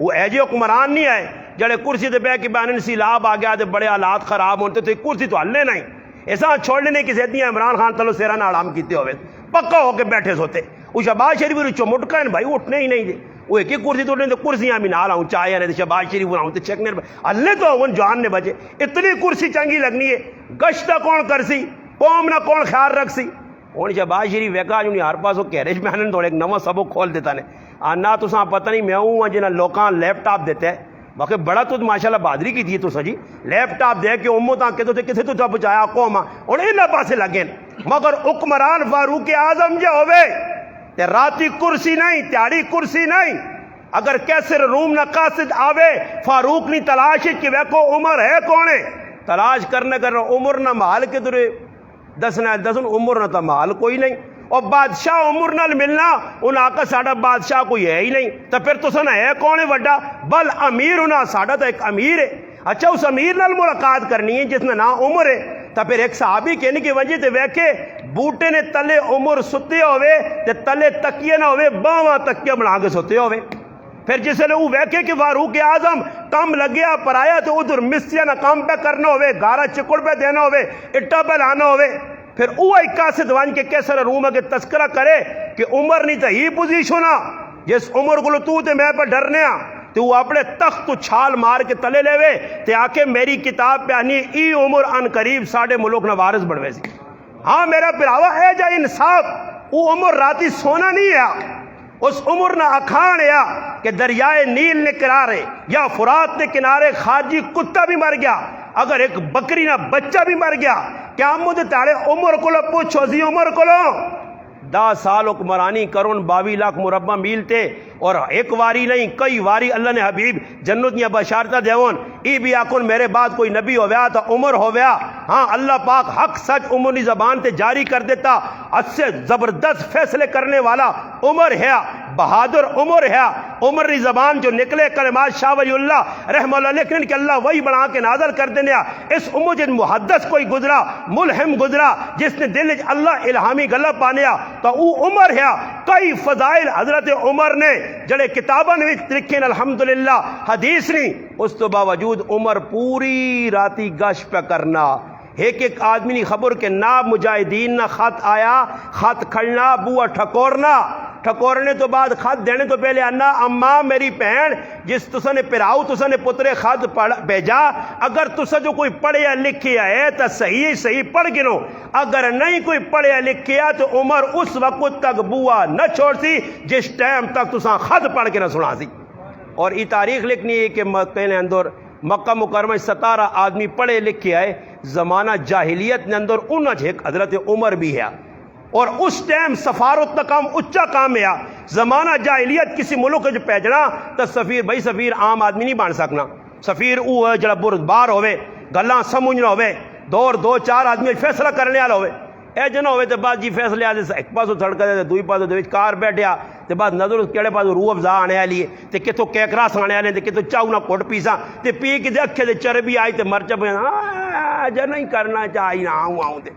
وہ ایجے حکمران نہیں آئے جڑے کرسی دے بے کے بانن سیلاب آ گیا تے بڑے حالات خراب ہوتے تھے، کرسی تو ہلنے نہیں ایسا چھوڑنے نہیں کہ سیدنی عمران خان تلو سیرہ نہ آرام کیتے ہوئے پکا ہو کے بیٹھے سوتے۔ وہ شہباز شریف رو چمٹکا ہیں بھائی اٹھنے ہی نہیں دے، وہ ایک ہی کرسی توڑنے تو کرسیاں بھی نہ لاؤں چاہے نہیں شہباز شریف بناؤں تو چیکنے اللہ تو ان جوان نے بچے اتنی کرسی چنگی لگنی ہے، گشتہ کون کرسی قوم نہ کون خیال رکھ سی۔ ہوں شہباز شریف ویکا جو ہر پاس وہ کیریج میں تھوڑے ایک نواں سبق کھول دیتا نے آنا تو پتہ نہیں میں ہوں جنہیں لوکاں لیپ ٹاپ دیتے ہیں باقی بڑا تو ماشاءاللہ بہادری کی تھی تو سجی لیپ ٹاپ دے کے امت آن کے تو کتنے تو بچایا قوم اور انہاں پاسے لگے مگر حکمران فاروق اعظم جو ہوئے تے راتی کرسی نہیں تیاری کرسی نہیں، اگر کیسر روم نہ قاصد آوے فاروق نہیں تلاش کہ ویکو عمر ہے کونے تلاش کرنے عمر نہ محال کے درے دسنا عمر نہ تا محال کوئی نہیں، اور بادشاہ عمر نال ملنا ان آقا ساڑا بادشاہ کوئی ہے ہی نہیں تو پھر تو سنا ہے کونے وڈا بل امیر ہونا ساڑا تو ایک امیر ہے۔ اچھا اس امیر نال ملاقات کرنی ہے جس نے نا عمر ہے تو پھر ایک صحابی کہنے کی وجہ تے ویکھے بوٹے نے تلے عمر ستے ہوئے تے تلے تکیے نہ ہوئے باواں تکیے بنا کے ستے ہوئے، پھر جس نے وہ ویکھے کہ فاروق اعظم کام لگیا پرایا تو ادھر مسیاں نہ کام پہ کرنا ہوئے گارا چکڑ پہ دینا ہوئے اٹا پہ لانا ہوئے پھر اوہ قاصد وان کے کیسر رومہ کے تذکرہ کرے کہ عمر نہیں تا ہی پوزیشنا جس عمر کو تو تے میں پر ڈرنے تو وہ اپنے تخت تو چھال مار کے تلے لے وے تے آکے میری کتاب پہ آنی ای عمر ان قریب ساڑھے ملوک نہ وارث بڑھوے سی. ہاں میرا پراوا ہے جا انصاف وہ عمر راتی سونا نہیں ہے اس عمر نہ اکھان یا کہ دریائے نیل نے کنارے یا فرات نے کنارے خارجی کتا بھی مر گیا اگر ایک بکری نہ بچہ بھی مر گیا کیا مجھے تارے عمر کو لو پوچھو زی عمر کو لو 10 سال حکمرانی کرون 22 لاکھ مربع میل تے اور ایک واری نہیں کئی واری اللہ نے حبیب جنت یا بشارتہ دیون ای بھی آکن میرے بعد کوئی نبی ہو گیا تو عمر ہو گیا. ہاں اللہ پاک حق سچ عمری زبان تے جاری کر دیتا اس سے زبردست فیصلے کرنے والا عمر ہے بہادر عمر ہے عمر کی زبان جو نکلے کلمات شاہ ولی اللہ رحمہ اللہ لکھنے کہ اللہ وہی بنا کے نازل کر دینے اس عمر جن محدث کوئی گزرا ملہم گزرا جس نے دل اللہ الہامی گلہ پانے تو وہ عمر ہے. کئی فضائل حضرت عمر نے جڑے کتاباں نے لکھیں الحمدللہ حدیث نہیں اس تو باوجود عمر پوری راتی گش پہ کرنا ایک آدمی نہیں خبر کہ نہ مجاہدین نہ خط آیا خط کھڑنا بوا ٹھکورنے تو بعد خط دینے تو پہلے انا اماں میری بہن جس تسا نے پراؤ تسا نے پترے خط بھیجا اگر تسا جو کوئی پڑھیا لکھیا ہے تو صحیح پڑھ گنو اگر نہیں کوئی پڑھیا لکھیا تو عمر اس وقت تک بوا نہ چھوڑ سی جس ٹائم تک تسا خط پڑھ کے نہ سنا سی. اور یہ تاریخ لکھنی ہے کہ پہلے اندر مکہ مکرمہ 17 آدمی پڑھے لکھے آئے زمانہ جاہلیت نے اندر انج ایک حضرت عمر بھی ہے اور اس ٹائم سفارت کا کام اچھا کام ہے. زمانہ جاہلیت کسی ملک جو پیجنا تو سفیر بھائی سفیر عام آدمی نہیں بن سکنا سفیر وہ جڑا بردبار ہوئے گلاں سمجھنا ہوئے 2-4 آدمی فیصلہ کرنے والا ہوئے اے جنا ہوئے تو بعد جی فیصلے آتے ایک پاسو تھڑکا دے دوئی پاسو دے کار بیٹھیا تے بعد نظر اس کیڑے پاسو روح افزا آنے والی ہے تے کتوں کیک راس آنے والے تے کتوں چاؤ نہ کوٹ پیسا تے پی کے دے اکھے دے چربی آئی تے مرچا پہ جا نہیں کرنا چاہیے نہ آؤں تے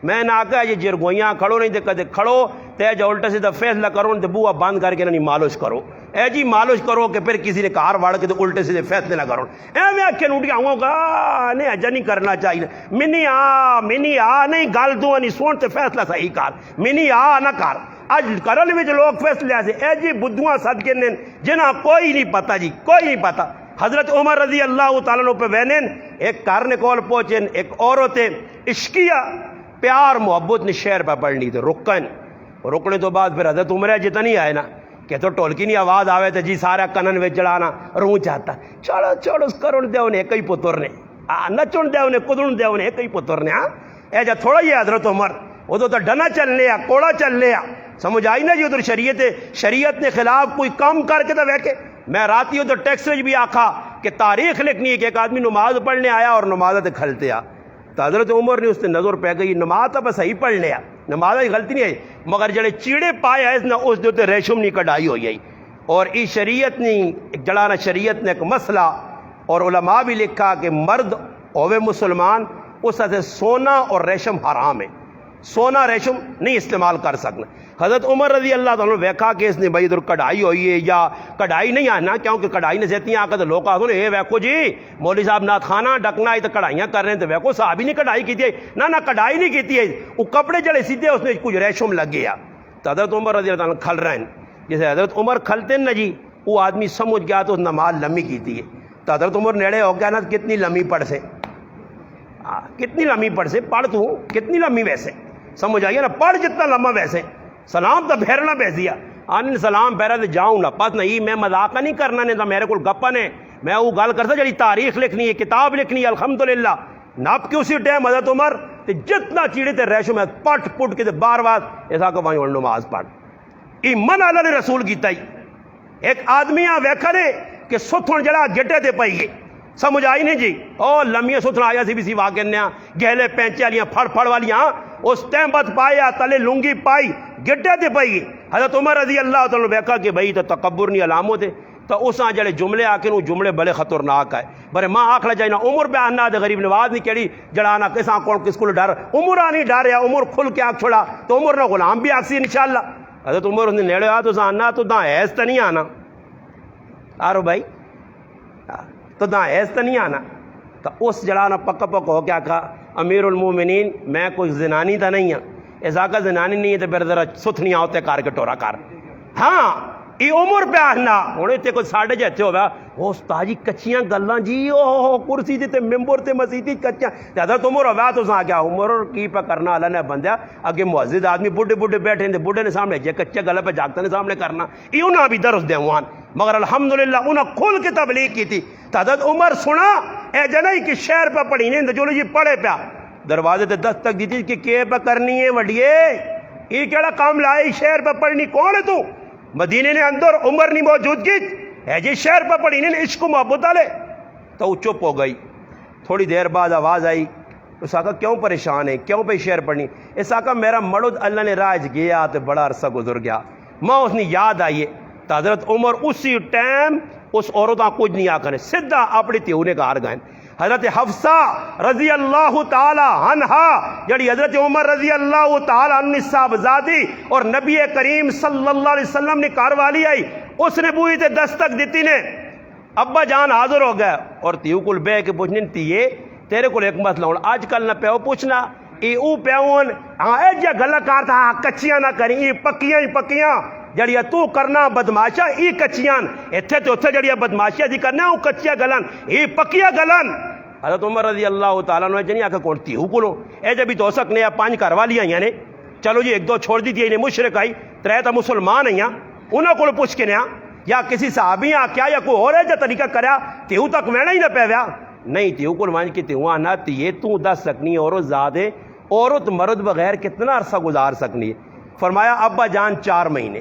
میں نہ آکا یہ جرگویاں کھڑو نہیں تے کدے کھڑو تے جو الٹا سیدھا فیصلہ کرو تے بوا بند کر کے نہیں مالش کرو اے جی مالش کرو کہ پھر کسی نے کار واڑ کے تے الٹے سیدھے فیصلے نہ کرو اے میں اکھے نوٹی آؤں گا نہیں اجا نہیں کرنا چاہیے منی آ نہیں گل دوں نہیں سون تے فیصلہ صحیح کر منی آ نہ کر اج کرن وچ لوگ فیصلے ایسے اے جی بدھواں صدقے نے جنہاں کوئی نہیں پتہ جی کوئی نہیں پتہ. حضرت عمر رضی اللہ تعالیٰ عنہ پہ وینن ایک کار نے کول پہنچن ایک عورت عشقیہ پیار محبت نے شعر پہ پڑھنی تھے رکنے تو بعد پھر حضرت عمر جتنی آئے نا کہ تو ٹولکی نہیں آواز آوے تو جی سارا کنن وچ جڑانا روح چاہتا چھوڑو اس کرن دے انہیں ایک ہی پتر نے نچن دے انہیں کدن دے انہیں ایک ہی پتر نے اے جا تھوڑا ہی حضرت عمر وہ تو ڈنا چل لیا کوڑا چل لیا سمجھ آئی نا جی ادھر شریعت نے خلاف کوئی کام کر کے تو ویکے میں راتی ادھر ٹیکس بھی آکھا کہ تاریخ لکھنی ہے کہ ایک آدمی نماز پڑھنے آیا اور نماز تے کھلتے تو حضرت عمر نے اس نے نظر پہ گئی نماز تو بس صحیح پڑھ لیا نماز کی غلطی نہیں آئی مگر جڑے چیڑے پائے آئے نہ اس دے ریشم نہیں کڑھائی ہوئی آئی اور ای شریعت نہیں جڑانا شریعت نے ایک مسئلہ اور علماء بھی لکھا کہ مرد ہوئے مسلمان اس سے سونا اور ریشم حرام ہے سونا ریشم نہیں استعمال کر سکنا. حضرت عمر رضی اللہ تعالیٰ نے ویکھا کہ اس نے بھائی ادھر کڑھائی ہوئی ہے یا کڑھائی نہیں آنا کیونکہ کڑھائی نے سیتی آ کر لوگ آخر اے ویکھو جی مولوی صاحب نات خانہ ڈکنا ہے تو کڑھائیاں کر رہے ہیں تو ویکھو صاحب ہی نہیں کڑھائی کی نہ کڑھائی نہیں کی وہ کپڑے جڑے سیدھے اس نے کچھ ریشم لگ گیا تو حضرت عمر رضی اللہ تعالیٰ کھل رہے ہیں جیسے حضرت عمر کھلتے نا جی وہ آدمی سمجھ گیا تو نماز لمبی کی تو حضرت عمر نیڑے ہو گیا نا کتنی لمبی پڑھ سے کتنی لمبی پڑھ سے پڑھ تو کتنی لمبی ویسے سمجھ آئیے نا پڑھ جتنا لمبا ویسے سلام تو پھیرنا بیسیا آن سلام پھیرا تو جاؤں نا پت نہیں میں مذاق نہیں کرنا نہیں تو میرے کو گپا نے میں وہ گل کرتا جڑی تاریخ لکھنی ہے کتاب لکھنی ہے الحمدللہ نپ کے اسی ٹائم حضرت عمر تے جتنا چیڑے تے ریشم ہے پٹ پٹ کے بار بار ایسا کہ وہاں نماز پڑھ ایمان اللہ نے رسول کیتا ہی ایک آدمی ویکھا نے کہ ستھن جڑا گٹے تے پئی ہے سمجھ آئی نہیں جی او لمیاں ستھن آیا سی بھی سی واقع نیا گہلے پینچے والیاں پھڑ والیاں اس ٹائم بعد پایا تلے لنگی پائی گٹے تے پئی حضرت عمر رضی اللہ تعالیٰ نے ویکھا کہ بھائی تو تکبر نہیں علامت ہے تو اس جڑے جملے آ کے وہ جملے بڑے خطرناک ہے برے ماں آخلا جائے نا عمر پہ آنا دے غریب نواز نہیں کہڑی جڑانا کساں کون کس کو ڈر عمر نہیں ڈر عمر کھل کے آگ چھوڑا تو عمر نہ غلام بھی آگ سی انشاءاللہ حضرت عمر نے نیڑے آ تو آنا تو داں ایس تو نہیں آنا آرو بھائی تو داں ایس تو نہیں آنا تو اس جڑانا پکا پکا ہو کے آکھا امیر المومنین میں کوئی زنانی تا نہیں ہاں، اس آقا زنانی نہیں ہے تو پھر ذرا ستھنیاں ہوتے کار کے ٹورا کار. ہاں یہ عمر پہ آنا ہوں اتنے کوئی ساڑھے جیتے ہوا وہ استاد جی کچیاں گلاں جی او کرسی تے ممبر تے مسیتی کچیاں حضرت عمر ہوا تو سا کیا عمر کی پہ کرنا اللہ نے بندیا اگے معزز آدمی بڈھے بڈھے بیٹھے ہیں بڈھے نے سامنے جے کچے گلے پہ جاگتے نے سامنے کرنا یہ انہاں بھی درس دے ہوان مگر الحمدللہ انہاں کھل کے تبلیغ کی تھی. حضرت عمر سنا اے جنہی کی شہر پہ پڑھی نہیں جو جی پڑھے پیا دروازے تے دستک دی تھی کہ کیے پہ کرنی ہے وڈیے یہ کیڑا کام لائی شہر پہ پڑھنی کون ہے تو مدینے نے اندر عمر نہیں موجود کی ہے جی شہر پہ پڑھی نہیں عشق و محبت والے تو وہ چپ ہو گئی. تھوڑی دیر بعد آواز آئی اس آقا کیوں پریشان ہے کیوں پہ شہر پڑھنی اس آقا میرا مرد اللہ نے راج گیا تو بڑا عرصہ گزر گیا ماں اس نے یاد آئیے تو حضرت عمر اسی ٹائم اس عورتاں کچھ نہیں آ کرے سدھا اپنی تیو نے کار گئے. حضرت حفصہ رضی اللہ تعالی عنہا جڑی حضرت عمر رضی اللہ تعالی عنہ صاحبزادی اور نبی کریم صلی اللہ علیہ وسلم نے کار والی آئی اس نے بوئی تے دستک دیتی نے ابا جان حاضر ہو گئے اور تیو کل بے کے پوچھنے تیے تیرے کو ایک مسئلہ ہوں آج کل نہ پیو پوچھنا ای او پیون ہاں اے جا گلہ کار تھا کچیاں نہ کریں ای پکیاں ہی پکیاں جڑیا تو کرنا بدماشا ای کچیاں ایتھے تو اتھے جڑیا بدماشا دی کرنا او کچیا گلن ای پکیا گلن. حضرت عمر رضی اللہ تعالیٰ عنہ جنہیں آکھا کونتی ہو کلو اے جب بھی تو سکنے یا 5 کروالیاں یعنی چلو جی 1-2 چھوڑ دی تھی انہیں مشرک آئی 3 تا مسلمان ہیں انہوں کو پوچھ کے نیا یا کسی صحابی کیا یا کوئی اور ہے جو طریقہ کریا تیہو تک مینا ہی نہ پیویا نہیں تیہو کل وانج کی تیہو آنا تیہے تو 10 سکنی عورت زیادہ عورت مرد بغیر کتنا عرصہ گزار سکنی ہے. فرمایا ابا جان 4 مہینے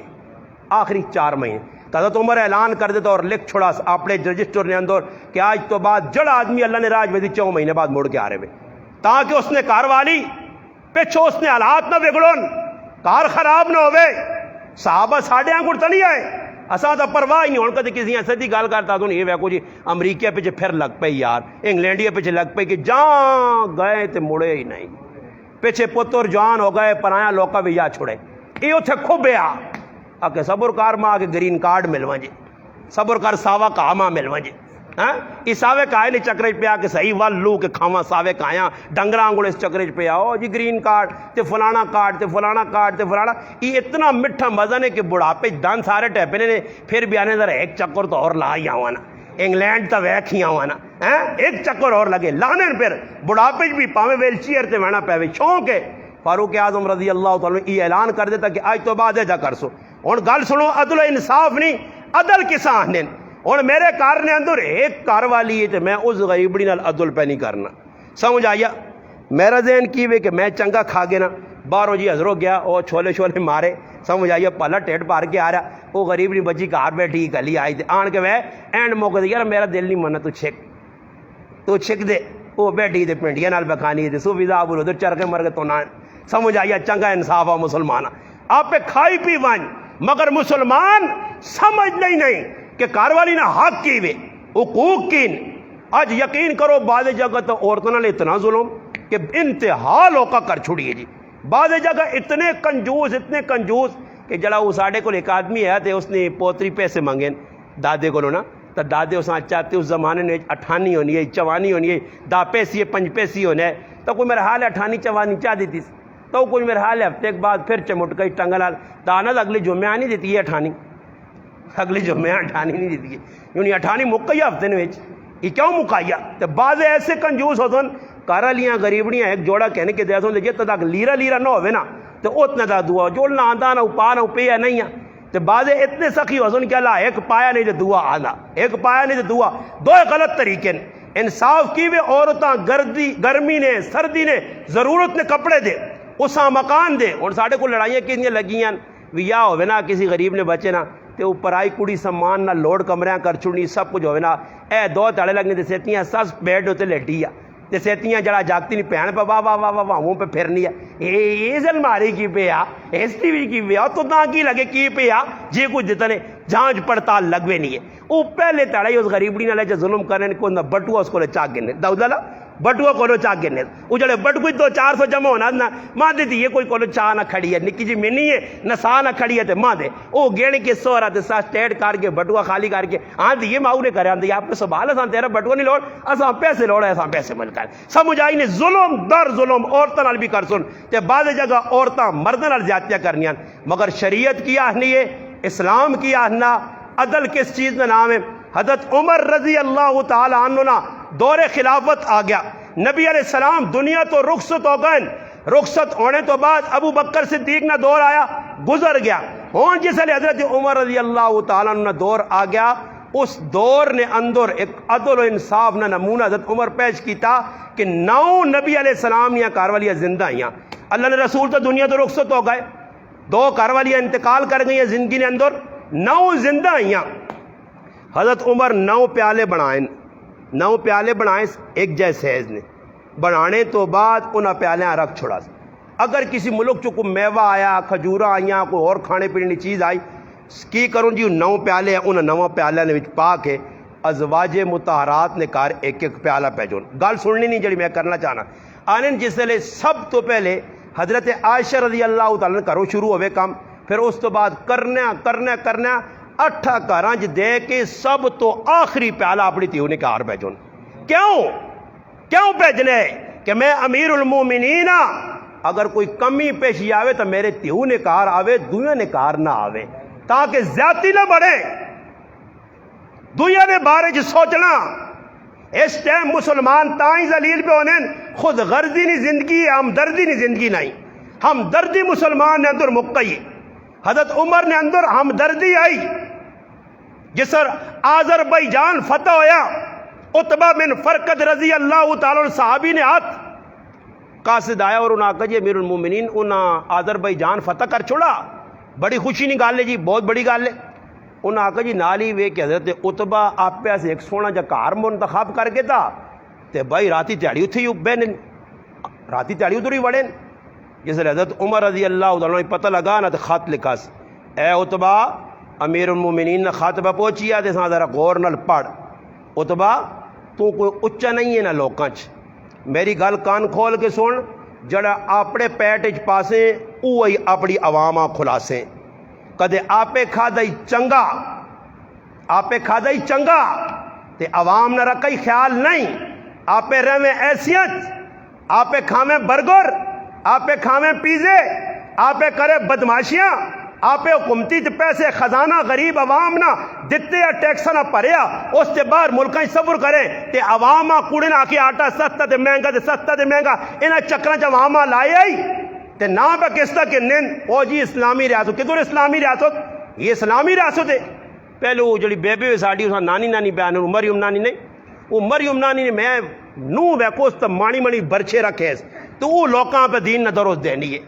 آخری 4 مہینے. حضرت عمر اعلان کر دیتا اور لکھ چھوڑا اپنے رجسٹر نے اندر کہ آج تو بعد جڑ آدمی اللہ نے راج ویدی 4 مہینے بعد مڑ کے آ رہے ہوئے تاکہ اس نے کار والی پچھو اس نے حالات نہ بگڑن کار خراب نہ ہوئے. صحابہ ساڑھے آنکھ اڑتا نہیں آئے اساں تو پرواہ ہی نہیں ہونے کدی کسی ایسے دی گال کرتا تو یہ ویکو جی امریکہ پہ پھر لگ پئی یار انگلینڈیا پہ لگ پئی کہ جان گئے تے مڑے ہی نہیں پیچھے پتر جان ہو گئے پرایا لوکا بھی یا چھوڑے یہ اتھے کھوبیا آکے صبر کار ماں آکے گرین کارڈ ملوان جی صبر کار ساوا کاما ملوان جی اس ساوے کائے نے چکرج پہ آکے صحیح والو کے کھاما ساوے کھایا ڈنگرہ آنگوڑے اس چکرج پہ آؤ جی گرین کارڈ تے فلانا کارڈ تے فلانا کارڈ تے فلانا یہ اتنا مٹھا مزہ نے کہ بڑھاپے دان سارے ٹیپنے نے پھر بھی آنے ذرا ایک چکر تو اور لا ہی آوانا انگلینڈ تا ویک ہی آوانا ایک چکر اور لگے لانے پھر بڑھاپے بھی پاوے ویل چیئر تے وینا پہوے شونک ہے. فاروق اعظم رضی اللہ تعالیٰ یہ اعلان کر دیتا کہ آج تو بعد ہے جا کر سو اور گل سنو عدل و انصاف نہیں عدل کسان نے اور میرے کار نے اندر ایک کار والی ہے تو میں اس غریبڑی نال عدل پہ نہیں کرنا. سمجھ آیا میرا ذہن کی وے کہ میں چنگا کھا گیا نا باہروں جی حضروں گیا اور چھولے چھولے مارے سمجھ آئیے پہلا ٹیٹ پار کے آ رہا وہ غریب نہیں بچی کار بیٹھی گلی آئی تھی آن کے وہ اینڈ موقع دے یار میرا دل نہیں منا تو چھک دے وہ بیٹھی دے پنڈیا نال بکھانی دے سو ویزا بولو تو چرکے مرگے تو نہ سمجھ آئیے چنگا انصاف آ مسلمان آپ پہ کھائی پی وان مگر مسلمان سمجھ نہیں کہ کاروالی نہ حق کی وے حقوق کی آج یقین کرو بعض جگہ تو عورتوں نے اتنا ظلم کہ انتہا لوکا کر چھوڑیے جی بعض جگہ اتنے کنجوس کہ جڑا وہ ساڑھے کو ایک آدمی ہے تو اس نے پوتری پیسے مانگے دادے کو نا تو دادے اس چاہتے اس زمانے نے 58 ہونی ہے 54 ہونی ہے 10 پیسی 5 پیسی ہونے ہے تو کوئی میرا حال 58 54 چاہ دیتی تو کوئی میرا حال ہے ہفتے کے بعد پھر چمٹ گئی ٹنگل دانا اگلی جمعہ نہیں دیتی ہے 58 اگلی جمعہ 58 نہیں دیتی ہے یعنی 58 مکئی ہفتے نے یہ کیوں مکائیا تو بعض ایسے کنجوس ہوتے کارا لیاں غریبڑیاں ایک جوڑا کہنے کے دیسوں جی تک لیرا نہ ہوئے نا تو اتنا دا دعا جوڑنا آدھا نہ پا نہ پیا نہیں تو بعض اتنے سخی ہوتے کہ اللہ ایک پایا نہیں تو دعا آدھا ایک پایا نہیں تو دعا دو غلط طریقے انصاف کی وے عورتاں گرمی نے سردی نے ضرورت نے کپڑے دے اساں مکان دے اور ساڑھے کو لڑائیاں کتنی لگیاں بھی یا ہوئے نا کسی غریب نے بچے نا تے اوپر آئی کڑی سامان نہ لوڈ کمریاں کر چھوڑنی سب کچھ ہوئے نا اے 2 تڑے لگنے تے سیتیاں سس بیڈ ہوتے لیٹی تے سیتیاں جڑا جاگتی نہیں پہن پہ واہ واہ واہ واہ واہ پہ پھرنی ہے اے الماری کی پہ ایس ٹی وی کی پہ تو نہ کی لگے کی پہ جی کچھ جتنے جانچ پڑتال لگوے نہیں ہے وہ پہلے تڑائی اس غریبڑی نہ لے جو ظلم کرنے کو نہ بٹوا اس کو لے چاک گنے داؤد اللہ بٹوا کولو چاہ گنے وہ جڑے بٹکو 200-400 جمع ہونا نا ماں دے یہ کوئی کولو چاہ نہ کھڑی ہے نکی جی منی ہے نہ سا نہ کھڑی ہے تے ماں دے او گیڑ کے سورا تے سا سٹیٹ کر کے بٹوا خالی کر کے ہاں دی یہ ماؤ نے کرے آندی آپ کو سوال ہے تیرا بٹوا نہیں لوڑ اساں پیسے لوڑا ہے اساں پیسے مل کر سمجھ آئی نے ظلم در ظلم عورتاں نال بھی کر سن تے بعض جگہ عورتاں مرداں نال زیادتیاں کرنیاں مگر شریعت کی آہنی ہے اسلام کی آہنا عدل کس چیز کا نام ہے حضرت عمر رضی اللہ تعالی عنہ نا دور خلافت آ گیا نبی علیہ السلام دنیا تو رخصت ہو گئے رخصت ہونے تو بعد ابو بکر صدیق نہ دور آیا گزر گیا ہوں جس لئے حضرت عمر رضی اللہ تعالی عنہ دور آ گیا اس دور نے اندر ایک عدل و انصاف نہ نمونہ حضرت عمر پیش کیتا کہ 9 نبی علیہ السلام یا کاروالیاں زندہ ہیں اللہ نے رسول تو دنیا تو رخصت ہو گئے 2 کاروالیاں انتقال کر گئی ہیں زندگی نے اندر 9 زندہ ہیں حضرت عمر 9 پیالے بنائیں 9 پیالے بنائیں ایک جیسے نے بنانے تو بعد انہاں پیالیاں رکھ چھوڑا اگر کسی ملک چکو میوہ آیا کھجورہ آئیاں کوئی اور کھانے پینے چیز آئی کی کروں جی 9 پیالے ہیں انہاں 9 پیالے نے پا کے ازواج مطہرات نے کار ایک پیالہ پیجون گل سننی نہیں جڑی میں کرنا چاہنا آنن جس لئے سب تو پہلے حضرت عائشہ رضی اللہ تعالیٰ نے کرو شروع ہوئے کام پھر اس تو بعد کرنا 8 گھراں دے کے سب تو آخری پیالہ اپنی تیو نے کار پیجون کیوں پیجنے کہ میں امیر المومنین اگر کوئی کمی پیشی آوے تو میرے تیو نے کار آوے دویاں نے کار نہ آوے تاکہ زیادتی نہ بڑھے دویاں نے بارے جو سوچنا اس ٹائم مسلمان تائیں ذلیل پہ ہونے خود غرضی نہیں زندگی ہمدردی نہیں زندگی نہیں ہمدردی مسلمان نے اندر مقئی حضرت عمر نے اندر ہمدردی آئی جسر آذربائیجان فتح ہویا عتبہ بن فرقد رضی اللہ تعالیٰ صحابی نے ہاتھ قاصد آیا اور انہاں کہا جی امیر المومنین انہاں آذربائیجان فتح کر چھوڑا بڑی خوشی نہیں گال لے جی بہت بڑی گال لے انہاں کہا جی نالی وے کہ حضرت عتبہ آپ پہ سے ایک سونا جا کار منتخب کر کے تھا تے بھائی راتی تیاڑی اتھی بہن راتی تیاڑی اتری وڑیں جس لئے حضرت عمر رضی اللہ تعالیٰ نے پتہ لگا نا تو خط لکھا اے عتبہ امیر المومنین نے خاتبہ پہنچیا تے ساں ذرا غور نال پڑھ عتبہ تو کوئی اچا نہیں ہے نا لوکانچ میری گل کان کھول کے سن جڑا اپنے پیٹ اچ پاسے اوہی اپنی عواماں کھلاسیں کدے آپے کھادائی چنگا تے عوام نہ رکھائی خیال نہیں آپے رہویں ایسیت آپے کھامیں برگر آپے کھامیں پیزے آپے کرے بدماشیاں آپے حکومتی تے پیسے خزانہ غریب عوام نہ دیتے یا ٹیکسا نہ پریا اس تے باہر ملکاں صبر کرے تے عواماں کوڑے نہ آکے آٹا سستا تے مہنگا انہاں چکراں چ عواماں لائے آئی تے نہ پہ کس طرح کہ نین او جی اسلامی ریاست کدھر اسلامی ریاست یہ اسلامی ریاست ہے پہلے وہ جڑی بیبی ہوئی ساڑی اس نانی بیان مریم نانی نہیں وہ مریم نانی نے میں نو بیکوس تا مانی برچے رکھے تو وہ لوکاں پہ دین نہ درست دینی ہے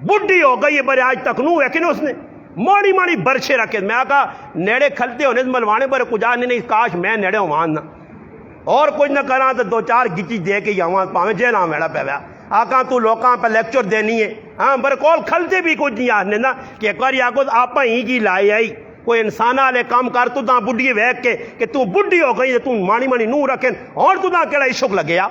بڈھی ہو گئی ہے برے آج تک نو ہے کہ اس نے مانی برچے رکھے میں کہا نیڑے کھلتے ہونے ملوانے برے کجا نہیں کاش میں نیڑے ہوان نہ اور کچھ نہ کراں تو 2-4 گچی دے کے یہاں پاویں جیلاں ویڑا پہ ویا آقا تو لوکاں پہ لیکچر دینی ہے ہاں بر کول کھلتے بھی کچھ نہیں آنے نا کہ ایک بار آگو آپا ہی کی لائے آئی کوئی انسان آلے کام کر تو تاں بڈھی ویک کے کہ تو بڈھی ہو گئی تو مانی نو رکھیں اور تو تاں کیڑا عشق لگیا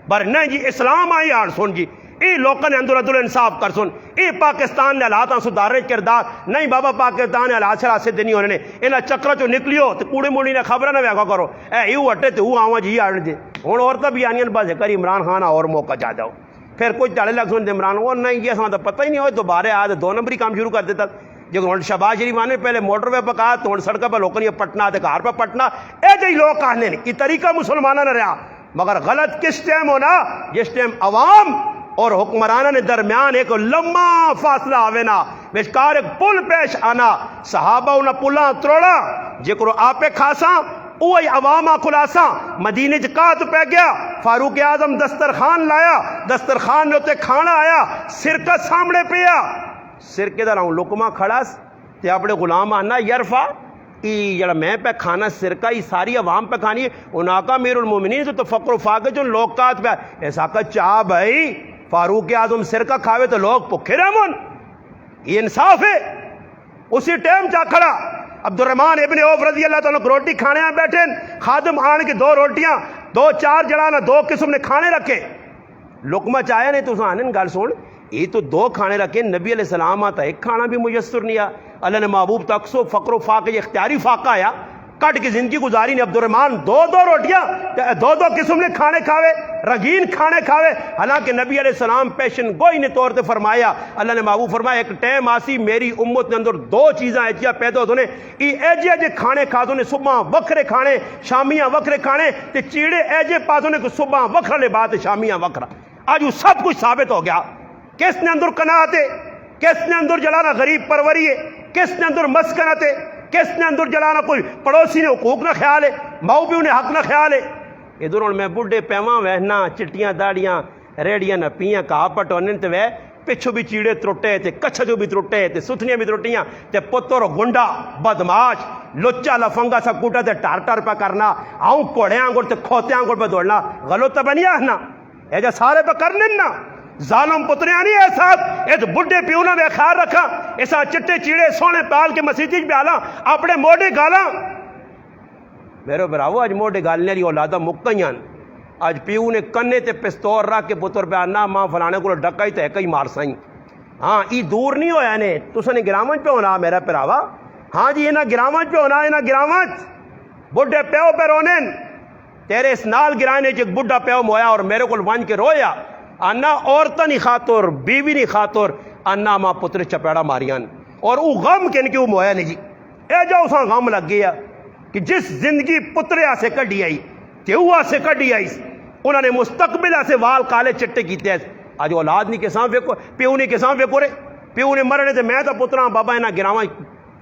بر نہیں جی اسلام آئی آڑ سن جی اے لوکاں نے اندر عدل انصاف کر سن اے پاکستان نے حالاتاں سدھارے کردار نہیں بابا پاکستان نے حالات سے راستے دینی ہونے نے انہاں چکرا چو نکلیو تو کوڑے موڑی نے خبرہ نہ ویکا کرو اے ایو ہٹے تو ہوں آواں جی آڑ جی ہون عورتاں بھی آنیاں بس کر عمران خان اور موقع جا جاؤ پھر کچھ ڈالے لگ سن عمران وہ نہیں یہ ساں تو پتہ ہی نہیں ہوئے دوبارہ آدھے 2 نمبری کام شروع کر دیتا جو شہباز شریف آنے پہلے موٹر وے پکا تو سڑکہ پہ لوکاں یہ پٹنا تے کار پہ پٹنا اے جی لوگ کہنے نہیں یہ طریقہ مسلمانہ نہ رہا مگر غلط کس ٹائم ہونا جس ٹائم عوام اور حکمرانہ نے درمیان ایک لمحہ فاصلہ آوے نا بشکار ایک پل پیش آنا صحابہ انہا پلہ تروڑا جکرو آپے کھاساں اوہی عوامہ خلاصاں مدینہ جکات پہ گیا فاروق اعظم دسترخوان لایا دسترخوان نے کھانا آیا سرکہ سامنے پیا سرکے دا رہوں لکمہ کھڑاس تے اپنے غلام آنا یرفا جڑا میں پہ کھانا سرکہ ہی ساری عوام پہ کھانی ہے انہاں کا امیر المومنین تو فقر و فاقہ جو لوکات پہ ایسا کا چاہ بھائی فاروق اعظم سرکہ کھاوے تو لوگ پکھے رہمون یہ انصاف ہے اسی ٹائم چاہ کھڑا عبد الرحمن ابن عوف رضی اللہ تعالیٰ کو روٹی کھانے بیٹھے خادم آن کے 2 روٹیاں دو چار جڑانا دو قسم نے کھانے رکھے لقمہ چاہیا نہیں تو آنے گل سن یہ تو دو کھانے رکھے نبی علیہ السلام آتا ایک کھانا بھی میسر نہیں آ اللہ نے محبوب تک سو فقر و فاقہ یہ اختیاری فاقہ آیا کٹ کی زندگی گزاری نے عبد الرحمن دو دو روٹیاں دو دو قسم نے کھانے کھاوے رنگین کھانے کھاوے حالانکہ نبی علیہ السلام پیشن گوئی نے طور تے فرمایا اللہ نے محبوب فرمایا ایک ٹائم آسی میری امت نے اندر دو چیزاں ایجیا پیدا ہوتے ہیں ایجے ایجے کھانے کھاتوں نے صبح وکھرے کھانے شامیاں وکھرے کھانے تے چیڑے ایجے پاسوں نے صبح وکھرا لے بات شامیاں وکھرا آج وہ سب کچھ ثابت ہو گیا کس نے اندر قناعت ہے کس نے اندر جلانا غریب پروری ہے کس نے اندر مسکنت ہے کس نے اندر جلانا کوئی پڑوسی نے حقوق نہ خیال ہے ماؤ پیو نے حق نہ خیال ہے ادھر ہوں میں بڈھے پیواں وہنا چٹیاں داڑیاں ریڑیاں نہ پیاں کہا پٹونے تے وے پچھو بھی چیڑے ترٹے تے کچھو بھی ترٹے تے ستھنیاں بھی ترٹیاں تے پتر گنڈا بدماش لچا لفنگا سا کوٹا تے ٹار ٹار پہ کرنا آؤں کوڑیاں گوڑ تے کھوتیاں گوڑ پہ دوڑنا غلط تو بنیا ہے نا ایجا سارے پہ کرنے نا ظالم پتریاں نہیں ایسا ایت بڈھے پیونا میں خیال رکھا ایسا چٹے چیڑے سونے پال کے مسیجی بھی آلا اپنے موڑے گالا میرے براو آج موڑے گالنے لی اولادا مکیاں آج پیو نے کنے تے پستور رکھ کے پتر پہ آنا ماں فلانے کو ڈکائی تے کئی مار سائیں ہاں ای دور نہیں ہویا نے تو سنے گرامنج پہ ہونا میرا پراوا ہاں جی اینا گرامنج پہ ہونا اینا گرامنج بڈھے پیو پہ رونن تیرے اس نال گرانے چک بڈھا پیو مویا اور میرے کو وانج کے رویا انا عورتہ نہیں خاطر بیوی نہیں خاطر انا ماں پتر چپیڑا ماریاں اور او غم کن کیوں مویا نہیں جی اے جا اساں غم لگ گیا کہ جس زندگی پترے آسے کڈی آئی تیو آسے کڈی آئی انہوں نے مستقبل آسے وال کالے چٹے کیتے ہیں آج اولاد نہیں کساں ویکو پیو نہیں کساں ویکو رے پیو نے مرنے تے میں تا پتراں بابا انہاں گراواں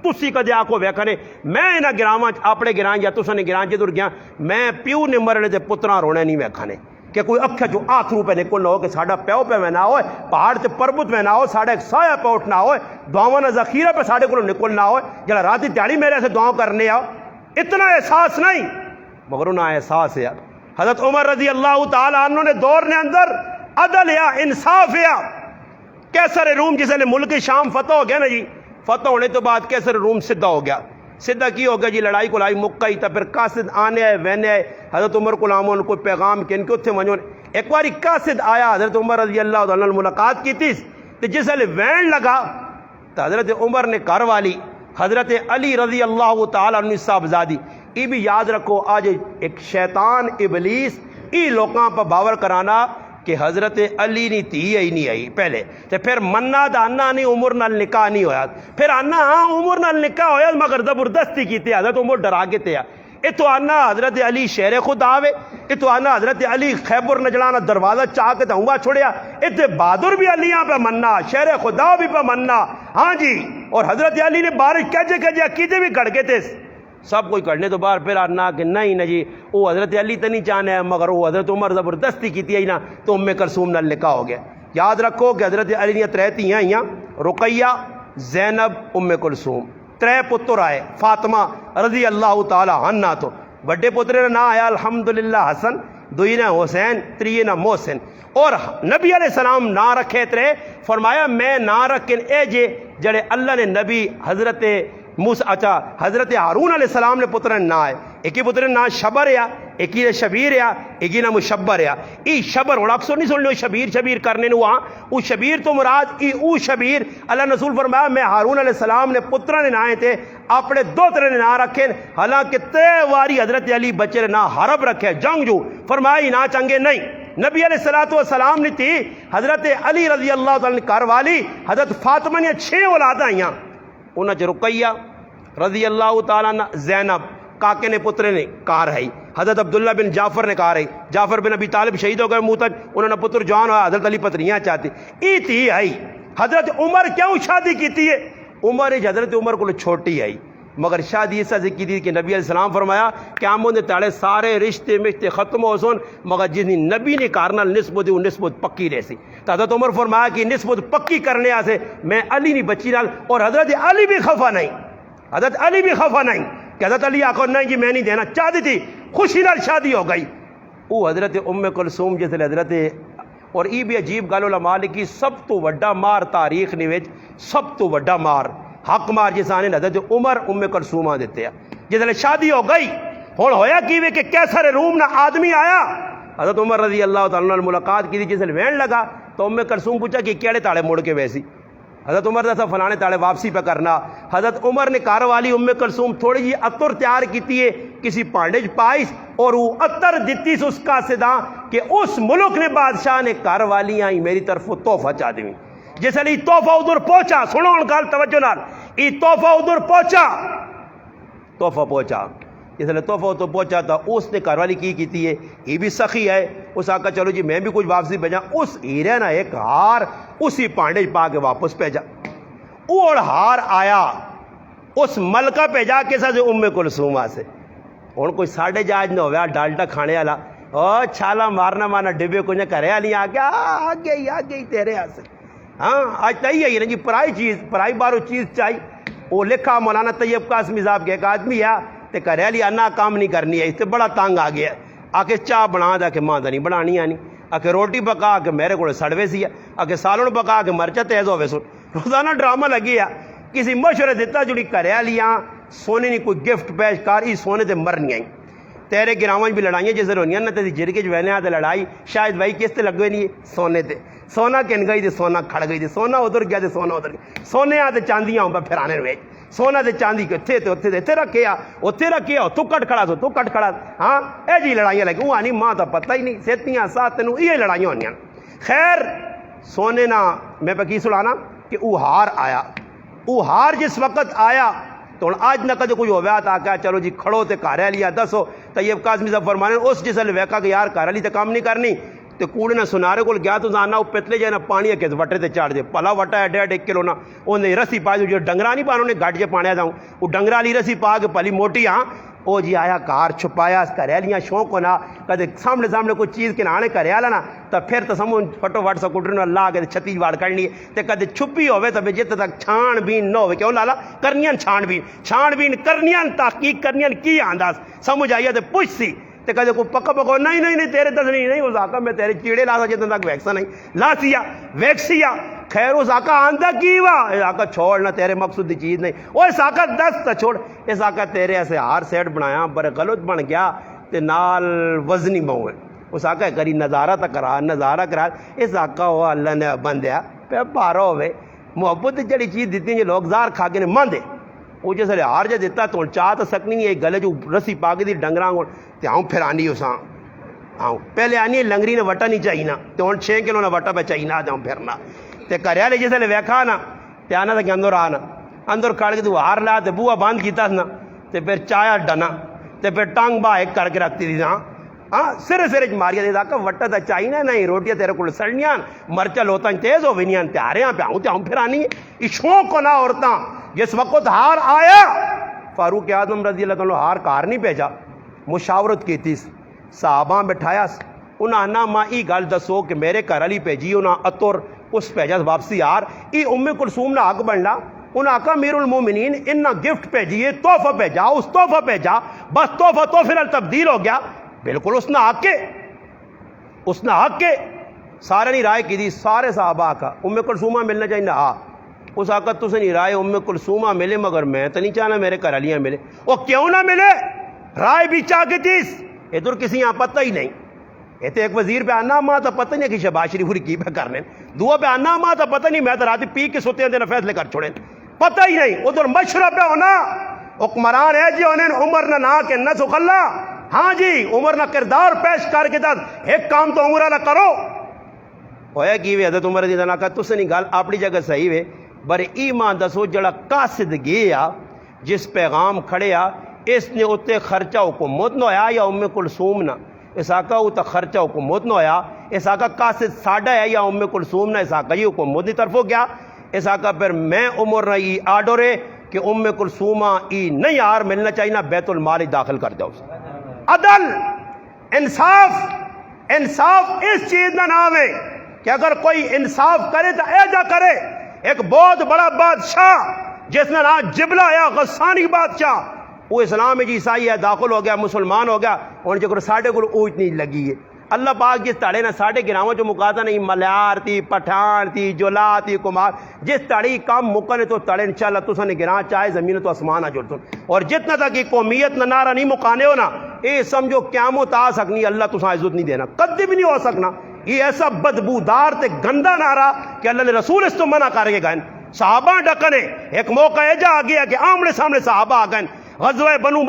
تسی کدے آکو ویکھنے میں انہاں گراواں اپنے گراں یا تساں نے گراں جدر گیا میں پیو نے مرنے تے پتراں رونے نہیں ویکھنے کہ کوئی اکھا جو آخرو پہ نکلنا ہو کہ ساڑھا پیو پہ میں نہ ہوئے پہاڑ تے پربت میں نہ ہو ساڑھا ایک سایہ پہ اٹھنا ہوئے دعوانا ذخیرہ پہ ساڑھے کو نکلنا ہوئے جلا راتی تیاری میرے سے دعاوں کرنے آؤ اتنا احساس نہیں مگر انہا احساس ہے حضرت عمر رضی اللہ تعالیٰ عنہ نے دور نے اندر عدل یا انصاف یا کیسر روم جسے نے ملک شام فتح ہو گیا نا جی فتح ہونے تو بعد کیسر روم سدھا ہو گیا سدھا کی ہو گیا جی لڑائی کو لائی مکئی تا پھر قاصد آنے آئے وینے آئے حضرت عمر کو لامون کوئی پیغام کن کے اتھے منجون ایک باری قاصد آیا حضرت عمر رضی اللہ عنہ ملاقات کی تھی تو جس علی وین لگا تو حضرت عمر نے کار والی حضرت علی رضی اللہ تعالیٰ عنہ صاحب زادی یہ بھی یاد رکھو آج ایک شیطان ابلیس ای لوکاں پر باور کرانا کہ حضرت علی نہیں تھی ہی نہیں آئی پہلے تو پھر مننا دا انا نہیں عمر نال نکاح نہیں ہویا پھر انا ہاں عمر نال نکاح ہویا مگر زبردستی کی تھی حضرت عمر ڈرا کے تھے اتو آنا حضرت علی شہر خود آوے اتو آنا حضرت علی خیبر نجلانا دروازہ چاہ کے تہونگا چھوڑیا اتو بہادر بھی علیاں پہ مننا شہر خدا بھی پہ مننا ہاں جی اور حضرت علی نے بارش کہجے عقیدے بھی کڑ کے تھے سب کوئی کرنے تو باہر پھر آنا کہ نہیں نا جی وہ حضرت علی تو نہیں چاہنا ہے مگر وہ حضرت عمر زبردستی کی تھی نا تو ام کلثوم نال نکاح ہو گیا یاد رکھو کہ حضرت علی نے ترہتی ہیں رقیہ زینب ام کلثوم ترے پتر آئے فاطمہ رضی اللہ تعالی عنہ تو بڑے پتر نے نہ آیا الحمدللہ حسن دوئی نہ حسین تری نہ محسن اور نبی علیہ السلام نہ رکھے ترے فرمایا میں نہ رکھن اے جے جڑے اللہ نے نبی حضرت اچھا حضرت ہارون علیہ السلام نے پتر نہ آئے ایک ہی پتر نہ شبر یا ایک ہی شبیر یا ایک ہی نہ مشبر یا ای شبر اور اکثر نہیں سن لو شبیر شبیر کرنے نو وہاں او شبیر تو مراد ای او شبیر اللہ رسول فرمایا میں ہارون علیہ السلام نے پتر نے نہ آئے تھے اپنے دو ترے نے نہ رکھیں حالانکہ تے واری حضرت علی بچے نے نہ حرب رکھے جنگ جو فرمایا نہ چنگے نہیں نبی علیہ السلام نے تھی حضرت علی رضی اللہ تعالی کار والی حضرت فاطمہ نے 6 اولاداں آئیاں انہاں چ رقیہ رضی اللہ تعالیٰ عنہ زینب کاکے نے پترے نے کار ہے حضرت عبداللہ بن جعفر نے کار ہے جعفر بن ابی طالب شہید ہو گئے منہ تک انہوں نے پتر جوان ہوا حضرت علی پتریاں چاہتی ای تھی آئی حضرت عمر کیوں شادی کی تھی عمر حضرت عمر کو چھوٹی آئی مگر شادی ایسا کی تھی کہ نبی علیہ السلام فرمایا قیامت نے تاڑے سارے رشتے مشتے ختم ہو سن مگر جس نے نبی نے کارنال نسبت وہ نسبت پکی رہسی تو حضرت عمر فرمایا کہ نسبت پکی کرنے آسے میں علی نہیں بچی نال اور حضرت علی بھی خفا نہیں حضرت علی بھی خفا نہیں کہ حضرت علی آخو نہیں جی میں نہیں دینا چاہتی تھی خوشی نال شادی ہو گئی وہ حضرت ام کلثوم جس لئے حضرت اور ای بھی عجیب گل علماء لکھی سب تو وڈا مار تاریخ نیوچ سب تو وڈا مار حق مار جس آنے حضرت عمر ام کلثوم دیتے ہیں جس لئے شادی ہو گئی ہوں ہویا کیویں کہ کیسر روم نہ آدمی آیا حضرت عمر رضی اللہ تعالیٰ عنہ ملاقات کی جس وین لگا تو ام کلثوم پوچھا کہ کیڑے تاڑے مڑ کے ویسی حضرت عمر نے فلانے تاڑے واپسی پہ کرنا حضرت عمر نے کار والی ام کلثوم تھوڑی جی عطر تیار کیتی ہے کسی پانڈے پائیس اور وہ عطر دیتی اس کا صدا کہ اس ملک نے بادشاہ نے کار والیاں ہی میری طرف تحفہ چاہ دی جس لیے تحفہ ادھر پہنچا سنو ان گل توجہ نال یہ تحفہ ادھر پہنچا جس لیے تحفہ تو پہنچا تھا اس نے کار والی کی کیتی ہے یہ بھی سخی ہے اس آقا چلو جی میں بھی کچھ واپسی بھیجا اس ہیرے نہ ایک ہار اسی پانڈے پا کے واپس بھیجا اور ہار آیا اس ملکہ بھیجا کے ساتھ ام کلثوم سے ہوں کوئی ساڑھے جہاز نہ ہوا ڈالٹا کھانے والا او چھالا مارنا ڈبے کو کرے والی آ گئی تیرے سے ہاں آج تھی ہے نا جی پرائی بارو چیز چاہیے وہ لکھا مولانا طیب قاسمی صاحب کے ایک آدمی ہے تے کرے والی آنا کام نہیں کرنی ہے اس سے بڑا تنگ آ گیا آ کے چاہ بنا دا کہ ماں دا نہیں بنانی آنی آ کے روٹی پکا کے میرے کو سڑوے سی ہے آ کے سالن پکا کے مرچا تیز ہوئے سن روزانہ ڈرامہ لگی ہے کسی مشورے دیتا جڑی کرے والیاں سونے نہیں کوئی گفٹ پیش کر ای سونے تے مرنی آئی تیرے گراواں بھی لڑائیاں جیسے ہونی نہ تیری جرگے وینے تے لڑائی شاید بھائی کس تے لگے نہیں سونے تے سونا کن گئی تے سونا کھڑ گئی تے سونا ادھر گیا تے سونا ادھر گیا سونے تے چاندیاں ہوں پھرانے ویچ سونا تے چاندی کے اتنے رکھے تو کٹ کھڑا ہاں اے جی لڑائیاں لگی وہ آنی ماں تو پتہ ہی نہیں سیتیاں ساتھ تینوں یہ لڑائیاں ہونیاں خیر سونے نہ میں پہ کی سلانا کہ وہ ہار آیا وہ ہار جس وقت آیا تو آج نہ کدے کوئی ہویا تھا کہ چلو جی کھڑو تے کار لیا دسو طیب قاسمی صاحب فرمانے اس جس ویکا کہ یار کار لی تے کام نہیں کرنی تے کوڑے نہ سنارے کول گیا تو جانا وہ پتلے جائے نہ پانی کے وٹے تے چڑھ دے پلا وٹا ہے 1.5 کلو نہ انہیں رسی پا جو ڈنگرا نہیں پانا انہیں گھٹ جے پانے جاؤں وہ ڈنگرا لی رسی پا کے پلی موٹی ہاں وہ جی آیا کار چھپایا کرے لیاں شوق ہونا کدے سامنے کوئی چیز کے نانے کرے والا نا تو پھر تو سمجھ فٹو فٹ سکوٹر نہ لا کے چھتی واڑ کرنی ہے تے کدے چھپی ہوئے تو جت تک چھان بین نہ ہوئے کیوں لالا کرنیاں چھان بین کرنیاں تحقیق کرنیاں کی آنداز سمجھ آئیے تو پوچھ سی تے کدے کو پکا نہیں تیرے دس نہیں اس آقا میں تیرے چیڑے لا سا جتنے تک ویکسا نہیں لا سیا ویکسیا خیر اس آقا آندہ کی وا آقا چھوڑنا تیرے مقصود دی چیز نہیں وہ اس آقا دس تا چھوڑ اس آقا تیرے ایسے ہار سیٹ بنایا بڑے غلط بن گیا تے نال وزنی بہوے اس آقا کری نظارہ کرا اس آقا ہوا اللہ نے بندیا پہ پارا ہوئے محبت جڑی چیز دیتی ہیں لوگ زار کھا کے نے ماندے وہ جیسے ہار جا دیتا تو چاہ تو سکنی ہے گلے جو رسی پا کے دی ڈنگراں کو تے آؤں پھر آنی اساں آؤں پہلے آنی ہے لنگری نے وٹا نہیں چاہیے نا تے 6 کلو نے وٹا پہ چاہیے نہ جاؤں پھرنا تے کریا لے جیسے ویکھا نا تے آنا تھا کہ اندر آنا اندر کھڑ کے تو ہار لا تے بوا بند کیتا نا تے پھر چایا ڈنا تے پھر ٹانگ با ایک کر کے رکھتی تھی ہاں سرے ماریا دے دا وٹا تا چاہیے نا نہیں روٹیاں تیرے کو سڑنیاں مرچا لوتاں تیز ہو نہیں تے آرے پہ آؤں تے آؤں پھر آنی ہے شوق کو نہ عورتاں جس وقت ہار آیا فاروق اعظم رضی اللہ تعالیٰ ہار کار نہیں بھیجا مشاورت کی تھی صحابہ بٹھایا انہاں نا ماں ای گل دسو کہ میرے گھر والی بھیجی انہاں عطر اس بھیجا واپسی یار ای ام کلثوم نہ حق بننا انہاں آقا امیر المومنین انہاں گفٹ بھیجیے تحفہ بھیجا اس تحفہ بھیجا بس تحفہ پھر تبدیل ہو گیا بالکل اس نے حق کے سارے نہیں رائے کی تھی سارے صحابہ آقا ام کلثومہ ملنا چاہیے ہاں اس آقا تو سے نہیں رائے ام کلثومہ ملے مگر میں تو نہیں چاہنا میرے گھر والیاں ملے وہ کیوں نہ ملے رائے بھی چاہ کے تیس ادھر کسی یہاں پتہ ہی نہیں یہ تو ایک وزیر پہ آنا ماں تو پتہ نہیں کہ شہباز شریف پوری کی پہ کرنے دعا پہ آنا ماں تو پتہ نہیں میں تو راتی پی کے سوتے ہیں دینا فیصلے کر چھوڑیں پتہ ہی نہیں ادھر مشورہ پہ ہونا حکمران ہے جی انہیں عمر نہ کہ نہ سکھ اللہ ہاں جی عمر نہ کردار پیش کر کے دس ایک کام تو عمرہ نہ کرو ہویا کی وے حضرت عمر رضی اللہ عنہ تس نہیں گل اپنی جگہ صحیح وے بڑے ایمان دسو جڑا قاصد گیا جس پیغام کھڑیا اس نے اتنے خرچہ حکومت نہ ہویا یا ام کلثوم نہ اس آقا اتنا خرچہ حکومت نہ ہویا اس آقا قاصد ساڈا ہے یا ام کلثوم نہ اس آقا یہ حکومت کی طرف ہو گیا اس آقا پھر میں عمر نہ یہ آرڈر ہے کہ ام کلثومہ ای نہیں یار ملنا چاہیے نہ بیت المال ہی داخل کر جاؤ عدل انصاف اس چیز کا نام ہے کہ اگر کوئی انصاف کرے تو ایجا کرے ایک بہت بڑا بادشاہ جس نے نام جبلا یا غسانی بادشاہ وہ اسلام میں جی عیسائی ہے داخل ہو گیا مسلمان ہو گیا اور جو ساڑھے کو اوج نہیں لگی ہے اللہ پاک جس تڑے نے ساڑھے گراؤں جو مکاتا نہیں ملیار تھی پٹھان تھی جولا تھی کمار جس تڑی کام مکنے تو تڑے انشاءاللہ تو سنے گراں چاہے زمین تو اسمان جوڑ تو اور جتنا تک قومیت نہ نارا نہیں مکانے ہو نا اے سمجھو قیامت آ سکنی اللہ تو عزت نہیں دینا کدی بھی نہیں ہو سکنا یہ ایسا بدبودار تے گندا نعرہ کہ اللہ نے رسول اس تو منع کر کے گئے صحابہ ڈکنے ایک موقع ایجا آ گیا کہ آمنے سامنے صحابہ آ گئے غزوہ بنو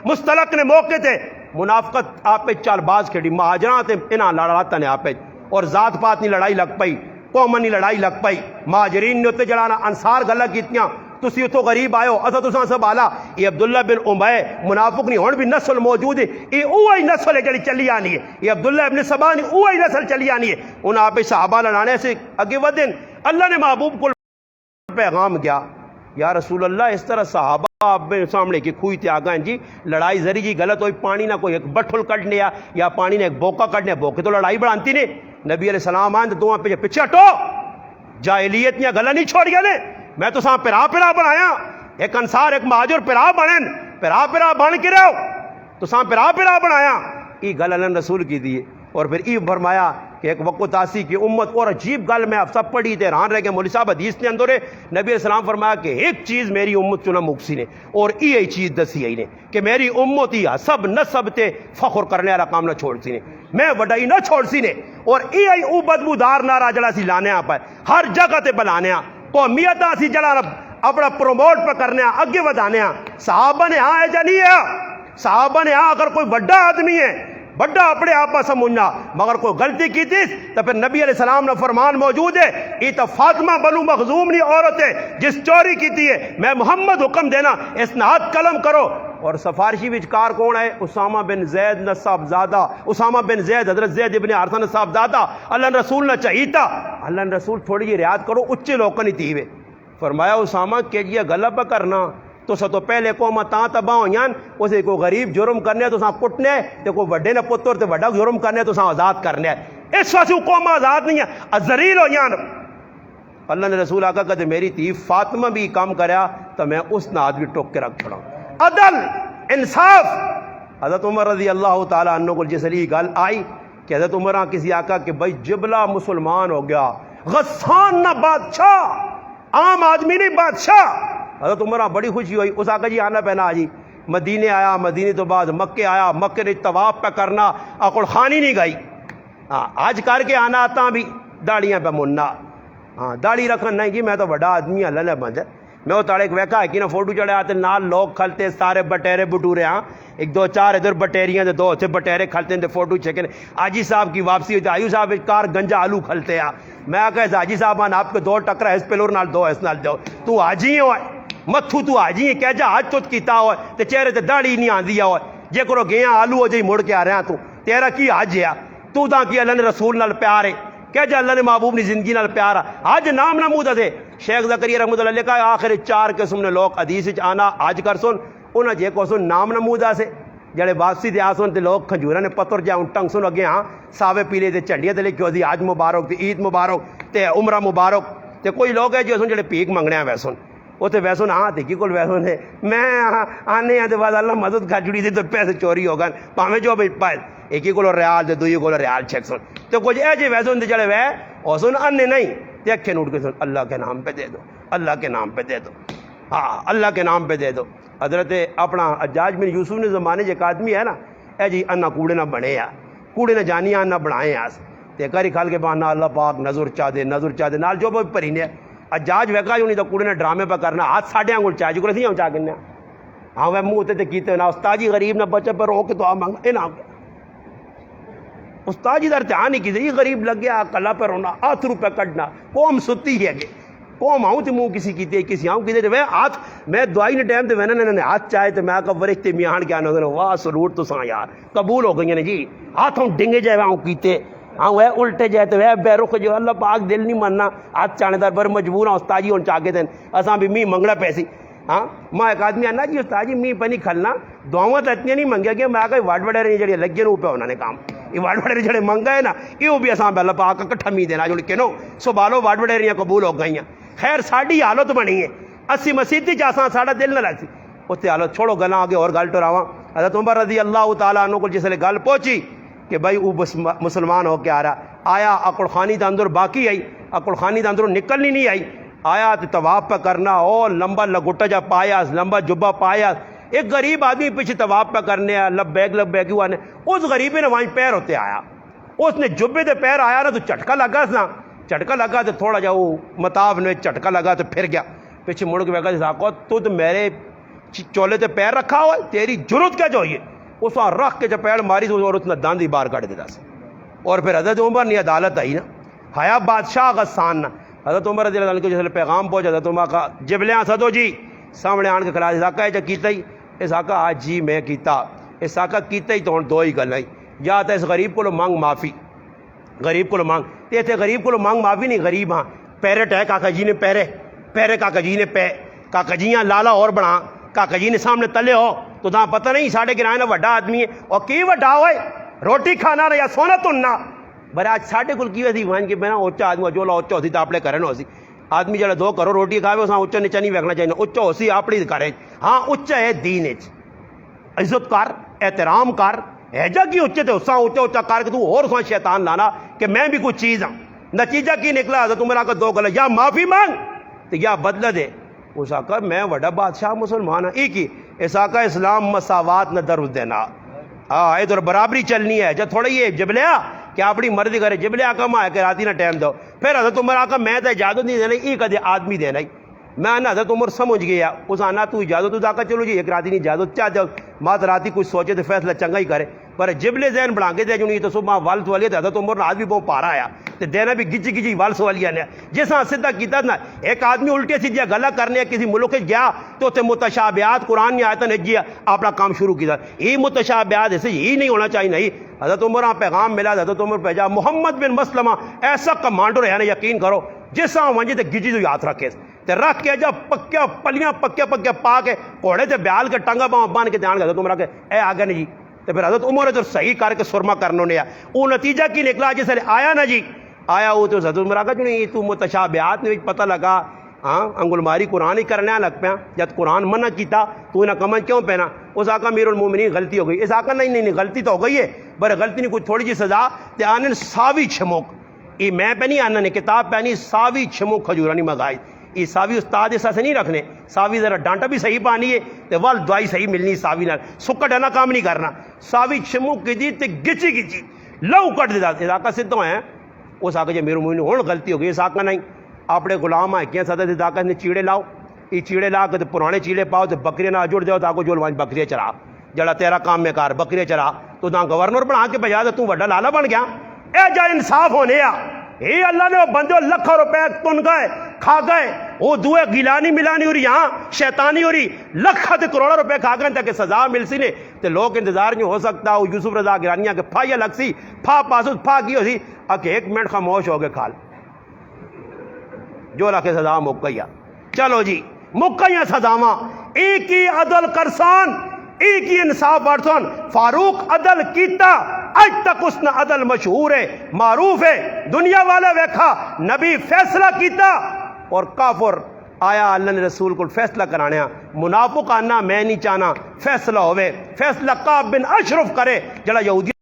مستلق نے موقع تھے منافقت آپ پہ چال باز کھڑی مہاجران تے انہاں لڑاتا نے آپ پہ اور ذات پات نہیں لڑائی لگ پئی قومنی لڑائی لگ پئی مہاجرین نے اتنے جڑانا انصار گلہ کیتیاں تسی اتو غریب آئے ہو اسا تساں سب آلا یہ عبداللہ بن عبی منافق نہیں ہون بھی نسل موجود ہے یہ اوہی نسل ہے جڑی چلی آنی ہے یہ عبداللہ ابن سبا نہیں اوہی نسل چلی آنی ہے انہاں آپ صحابہ لڑانے سے اگے ودن اللہ نے محبوب کو پیغام کیا یا رسول اللہ اس طرح صحابہ آپ سامنے کی کھوئی تے آگئیں جی لڑائی ذری جی غلط ہوئی پانی نہ کوئی ایک بٹھل کٹنے یا پانی نے ایک بوکا کٹنے بوکے تو لڑائی بڑھانتی نے نبی علیہ السلام آئیں تو دعا پیچھے ہٹو جاہلیت یا گلہ نہیں چھوڑ گیا نے میں تو ساں پرا بنایا ایک انصار ایک مہاجر پرا بنن پرا بن کے رہو تو ساں پرا بنایا یہ گل اللہ نے رسول کی دیئے اور پھر یہ فرمایا کہ ایک وقت آسی کی امت اور عجیب گل میں آپ سب پڑھی تے ران رہ گئے مولوی صاحب حدیث نے اندر نبی علیہ السلام فرمایا کہ ایک چیز میری امت چنا مکسی نے اور یہ چیز دسی آئی نے کہ میری امت ہی سب نسب تے فخر کرنے والا کام نہ چھوڑ سی نے میں وڈائی نہ چھوڑ سی نے اور یہ او بدبودار نعرہ جڑا سی لانے آپ ہے ہر جگہ تے بلانے قومیت اسی جڑا اپنا پروموٹ پہ کرنے اگے ودانے صحابہ نے ہاں ایجا نہیں ہے صحابہ نے ہاں اگر کوئی بڑا آدمی ہے بڑا اپنے آپ پر سمجھنا مگر کوئی غلطی کی تھی تو پھر نبی علیہ السلام نے فرمان موجود ہے یہ تو فاطمہ بنو مخزوم نہیں عورت ہے جس چوری کی تھی ہے میں محمد حکم دینا اس نے ہاتھ قلم کرو اور سفارشی وچکار کون ہے اسامہ بن زید نصاب زادہ اسامہ بن زید حضرت زید ابن حارثہ نصاب زادہ اللہ رسول نے چاہیتا اللہ رسول تھوڑی جی رعایت کرو اچھے لوگوں نہیں تھی فرمایا اسامہ کہ یہ غلط پہ کرنا تو سب تو پہلے قوم تاں تباہ ہوئیں اسے کوئی غریب جرم کرنے تو ساں کٹنے تے کوئی وڈے نے پتر تے وڈا جرم کرنے تو ساں آزاد کرنے اس واسطے قوم آزاد نہیں ہے ذلیل ہوئیں اللہ نے رسول آقا کہتے میری تھی فاطمہ بھی کام کریا تو میں اس ناد بھی ٹوک کے رکھ چھڑا عدل انصاف حضرت عمر رضی اللہ تعالیٰ عنہ کو جس علی گل آئی کہ حضرت عمر کسی آقا کہ بھائی جبلہ مسلمان ہو گیا غسان نہ بادشاہ عام آدمی نہیں بادشاہ حضرت عمر بڑی خوشی ہوئی اس آقا جی آنا پہنا جی مدینے آیا مدینے تو بعد مکے آیا مکے نے طواف پہ کرنا اکڑ خانی نہیں گئی ہاں آج کر کے آنا آتا بھی داڑیاں پہ مننا ہاں داڑھی رکھن نہیں جی میں تو بڑا آدمی اللہ نے بند ہے میں وہ تاڑے ایک ویکا ہے کہ نا فوٹو چڑھے آتے نال لوگ کھلتے سارے بٹیرے بٹورے ہاں ایک دو چار ادھر بٹیریاں دے دو اتھے بٹیرے کھلتے ہیں فوٹو چھکے آجی صاحب کی واپسی ہوتی آیو صاحب کار گنجا آلو کھلتے ہیں میں کہا آجی صاحب آپ کے دو ٹکرا اس پلور نال دو اس نال دو تو آجی ہو متھو تو آجی ہے کہہ جا آج تو کیتا ہوئے تے چہرے تے داڑھی نہیں آن دیا ہوئے جے کرو گیا آلو ہو جائی مڑ کے آ رہے ہیں تو تیرا کی آج ہے تو دا کی اللہ نے رسول نال پیار ہے کہ جا اللہ نے محبوب نے زندگی نال پیار آج نام نمود ہے شیخ زکریا رحمۃ اللہ علیہ کا آخر 4 قسم نے لوگ حدیث آنا آج کر سن انہیں جے کو سن نام نمودہ سے جڑے واپسی دے آسن تے لوگ کھجورا نے پتر جا ٹنگ سن اگے ہاں ساوے پیلے تے چنڈیاں تے لکھو دی آج مبارک تے عید مبارک تے عمرہ مبارک تے کوئی لوگ ہے جو سن جڑے پیک منگنے ہیں ویسن وہ تو ویسن ہاں تے کی کول ویسن ہے میں آنے ہیں تے بعد اللہ مدد کر جڑی تھی تو پیسے چوری ہو گئے پاویں جو بھی پائے ایک ہی کولو ریال دے دوئی کولو ریال چیک سن تو کچھ اے جی ویسن تے جڑے وے اور سن انے نہیں تے اکھے نوٹ کے سن اللہ کے نام پہ دے دو اللہ کے نام پہ دے دو ہاں اللہ کے نام پہ دے دو حضرت اپنا حجاج بن یوسف نے زمانے جو ایک آدمی ہے نا اے جی انا کوڑے نہ بنے یا کوڑے نہ جانی نہ بنائے آس تے کری کھال کے بانا اللہ پاک نظر چاہ دے نال جو بھی پرینے حجاج ویکا جو نہیں تو کوڑے نے ڈرامے پہ کرنا ہاتھ ساڑھے آنگل چاہ جو کرسی ہم چاہ کرنے ہاں وہ منہ تے کیتے نا استاجی غریب نہ بچے پر رو کے تو مانگا اے نہ استاجی در دھیان نہیں کیتے یہ غریب لگ گیا کلا پہ رونا 8 روپے کٹنا قوم ستی ہے کہ قوم آؤں تے منہ کسی کیتے کسی آؤں کیتے وہ ہاتھ میں دعائی نے ٹائم تے میں نے ہاتھ چاہے تے میں کہا ورشتے میاں کیا نہ واہ سلوٹ تو ساں یار قبول ہو گئی نے جی ہاتھ ہوں ڈنگے جائے آؤں کیتے ہاں وہ الٹے جائے تو وہ بے رخ جو اللہ پاک دل نہیں مننا ہاتھ چاہنے دار پر مجبور ہوں استاجی ہوں چاہ کے دیں اساں بھی می منگڑا پیسی ہاں میں ایک آدمی آنا جی استاجی می پہ نہیں کھلنا دعاواں تو اتنی نہیں منگیا کہ میں کہا واڈ وڈیرے جڑے لگے نو پہ انہوں نے کام یہ واڈ وڈیرے جڑے منگا ہے نا یہ بھی اساں اللہ پاک کٹھا می دینا جو کہ نو سبالو واڈ وڈیریاں قبول ہو گئی ہیں خیر ساڑی حالت بنی ہے اسی مسیح جاساں ساڑا دل نہ لگتی اتنے حالت چھوڑو گلا آگے اور گل ٹراواں حضرت عمر رضی اللہ تعالیٰ عنہ کو جس نے گل پہنچی کہ بھائی وہ مسلمان ہو کے آ رہا آیا اکڑ خانی دا اندر باقی آئی اکڑ خانی دا اندر نکلنی نہیں آئی آیا تو طواف پہ کرنا او لمبا لگوٹا جا پایا لمبا جبہ پایا ایک غریب آدمی پیچھے طواف پہ کرنے آیا لبیک ہوا نے اس غریبی نے وہاں پیر ہوتے آیا اس نے جبے دے پیر آیا نا تو جھٹکا لگا تو تھوڑا جا وہ متاف نے جھٹکا لگا تو پھر گیا پیچھے مڑ کے بیٹھا ساکو تو میرے چولے تے پیر رکھا ہوا تیری ضرورت کیا چاہیے اس وہاں رکھ کے جب پیر ماری اور اس نے داندی باہر کٹ دیتا اور پھر حضرت عمر نے عدالت آئی نا حیا بادشاہ غسان نا حضرت عمر رضی اللہ عنہ کو جیسے پیغام پہنچا حضرت عمر کا جبلیاں سدو جی سامنے آن کے کھلا اساکا ہے جو کیتا ہی اساکا آج جی میں کیتا اساکا کیتا ہی تو دو ہی گل ہے یا تو اس غریب کو مانگ معافی غریب کو مانگ تے تے غریب کو مانگ معافی نہیں غریب ہاں پیرٹ ہے کاکا جی نے پیرے کاکا جی نے کاکا جیاں لالا اور بنا کاکا جی نے سامنے تلے ہو تو تاں پتہ نہیں ساڑھے گرائے نا وڈا آدمی ہے اور کی وڈا ہوئے روٹی کھانا یا سونا تننا برے آج ساڑھے کل کی ویسی وہاں کی بہنا اچھا آدمی جو لا اچھا ہوتی تو اپنے کرنے ہو سی آدمی جڑا دو کرو روٹی کھاوے اساں اچھا نیچا نہیں ویکھنا چاہیے اچھا ہو سی اپنی کرے ہاں اچھا ہے دین اچ عزت کر احترام کر ہے جا کی اچھے تے اساں اچھا کر کے تو اور اساں شیطان لانا کہ میں بھی کچھ چیز ہوں نتیجہ کی نکلا حضرت عمر کا دو گل یا معافی مانگ تو یا بدلہ دے اس آقا میں وڈا بادشاہ مسلمان ہوں ایک ہی اس آقا اسلام مساوات نہ درد دینا ادھر برابری چلنی ہے جب تھوڑا یہ جبلیا کہ اپنی مرضی کرے جبلیا کم آئے کہ راتی نہ ٹائم دو پھر حضرت عمر آقا میں تو اجازت نہیں دینا یہ کدے آدمی دینا ہی میں نہ حضرت عمر سمجھ گیا اس آنا تو اجازت آقا چلو جی ایک راتی نہیں اجازت چاہ جاؤ مات راتی کچھ سوچے تو فیصلہ چنگا ہی کرے پر جبلے ذہن بنا کے دے جو نہیں تو صبح وال سوالیہ حضرت عمر نے آدمی بہت پارا آیا تو دینا بھی گچی وال سوالیہ نے جیسا سیدھا کیتا نا ایک آدمی الٹی سیدھا گلا کرنے کسی ملک گیا تو تے متشابہات قرآن نے آیت نے جیا اپنا کام شروع کیا یہ متشابہات ایسے ہی نہیں ہونا چاہیے نہیں حضرت عمر پیغام ملا حضرت عمر بھیجا محمد بن مسلمہ ایسا کمانڈر ہے نا یقین کرو جیسا ونجے تے گجی تو یاد رکھے تے رکھ کے جب پکیا پلیاں پکیا پا کے گھوڑے تے بیال کے ٹنگا باں بان کے دھیان حضرت عمر کے اے آگے نہیں جی تو پھر حضرت عمر ادھر صحیح کر کے سرما کرنوں نے وہ نتیجہ کی نکلا جس نے آیا نا جی آیا وہ تو حضرت عمر آگا جو نہیں تو متشابہات میں پتہ لگا ہاں انگل ماری قرآن ہی کرنے لگ پیا جب قرآن منع کیتا تو انہیں کمن کیوں پہنا اس آقا امیر المومنین غلطی ہو گئی اس آقا نہیں غلطی تو ہو گئی ہے بر غلطی نہیں کچھ تھوڑی جی سزا تے آنے ساوی چھموک یہ میں پہ نہیں آنا نے کتاب پہ نہیں ساوی چھموک کھجورانی مگائی یہ ساوی استاد ایسا سے نہیں رکھنے ساوی ذرا ڈانٹا بھی صحیح پانی ہے تو وال دوائی صحیح ملنی ساوی نال سکا ڈانا کام نہیں کرنا ساوی چھموک کی دی تے گچی لو کٹ دیتا اس آقا سدھوں ہیں اس آقا جی میرے مومن ہون غلطی ہو گئی اس آقا نہیں اپنے غلام آئے کیا سدا اس آقا نے چیڑے لاؤ یہ چیڑے لا کے پرانے چیڑے پاؤ تو بکریاں نہ جڑ جاؤ تو آگو جو بکریاں چرا جڑا تیرا کام میں کار بکریاں چرا تو نہ گورنر بنا کے بجا تو وڈا لالا بن گیا اے جا انصاف ہونے آ یہ اللہ نے وہ بندے لاکھوں روپے تن گئے کھا گئے وہ دوے گیلانی ملانی ہو رہی یہاں شیطانی ہو رہی لکھا تے کروڑوں روپے کھا گئے تاکہ سزا مل سی نے تے لوگ انتظار نہیں ہو سکتا وہ یوسف رضا گرانیاں کے پھا یا لگ سی پھا پاسوس پھا کی ہو سی اکہ ایک منٹ خاموش ہو گئے کھال جو رکھے سزا مکیا چلو جی مکیا سزاواں ایک ہی عدل کرسان ایک ہی انصاف ورسن فاروق عدل کیتا اج تک اس نے عدل مشہور ہے معروف ہے دنیا والے ویکھا نبی فیصلہ کیتا اور کافر آیا اللہ نے رسول کو فیصلہ کرانے منافق آنا میں نہیں چاہنا فیصلہ ہوئے فیصلہ کعب بن اشرف کرے جڑا یہودی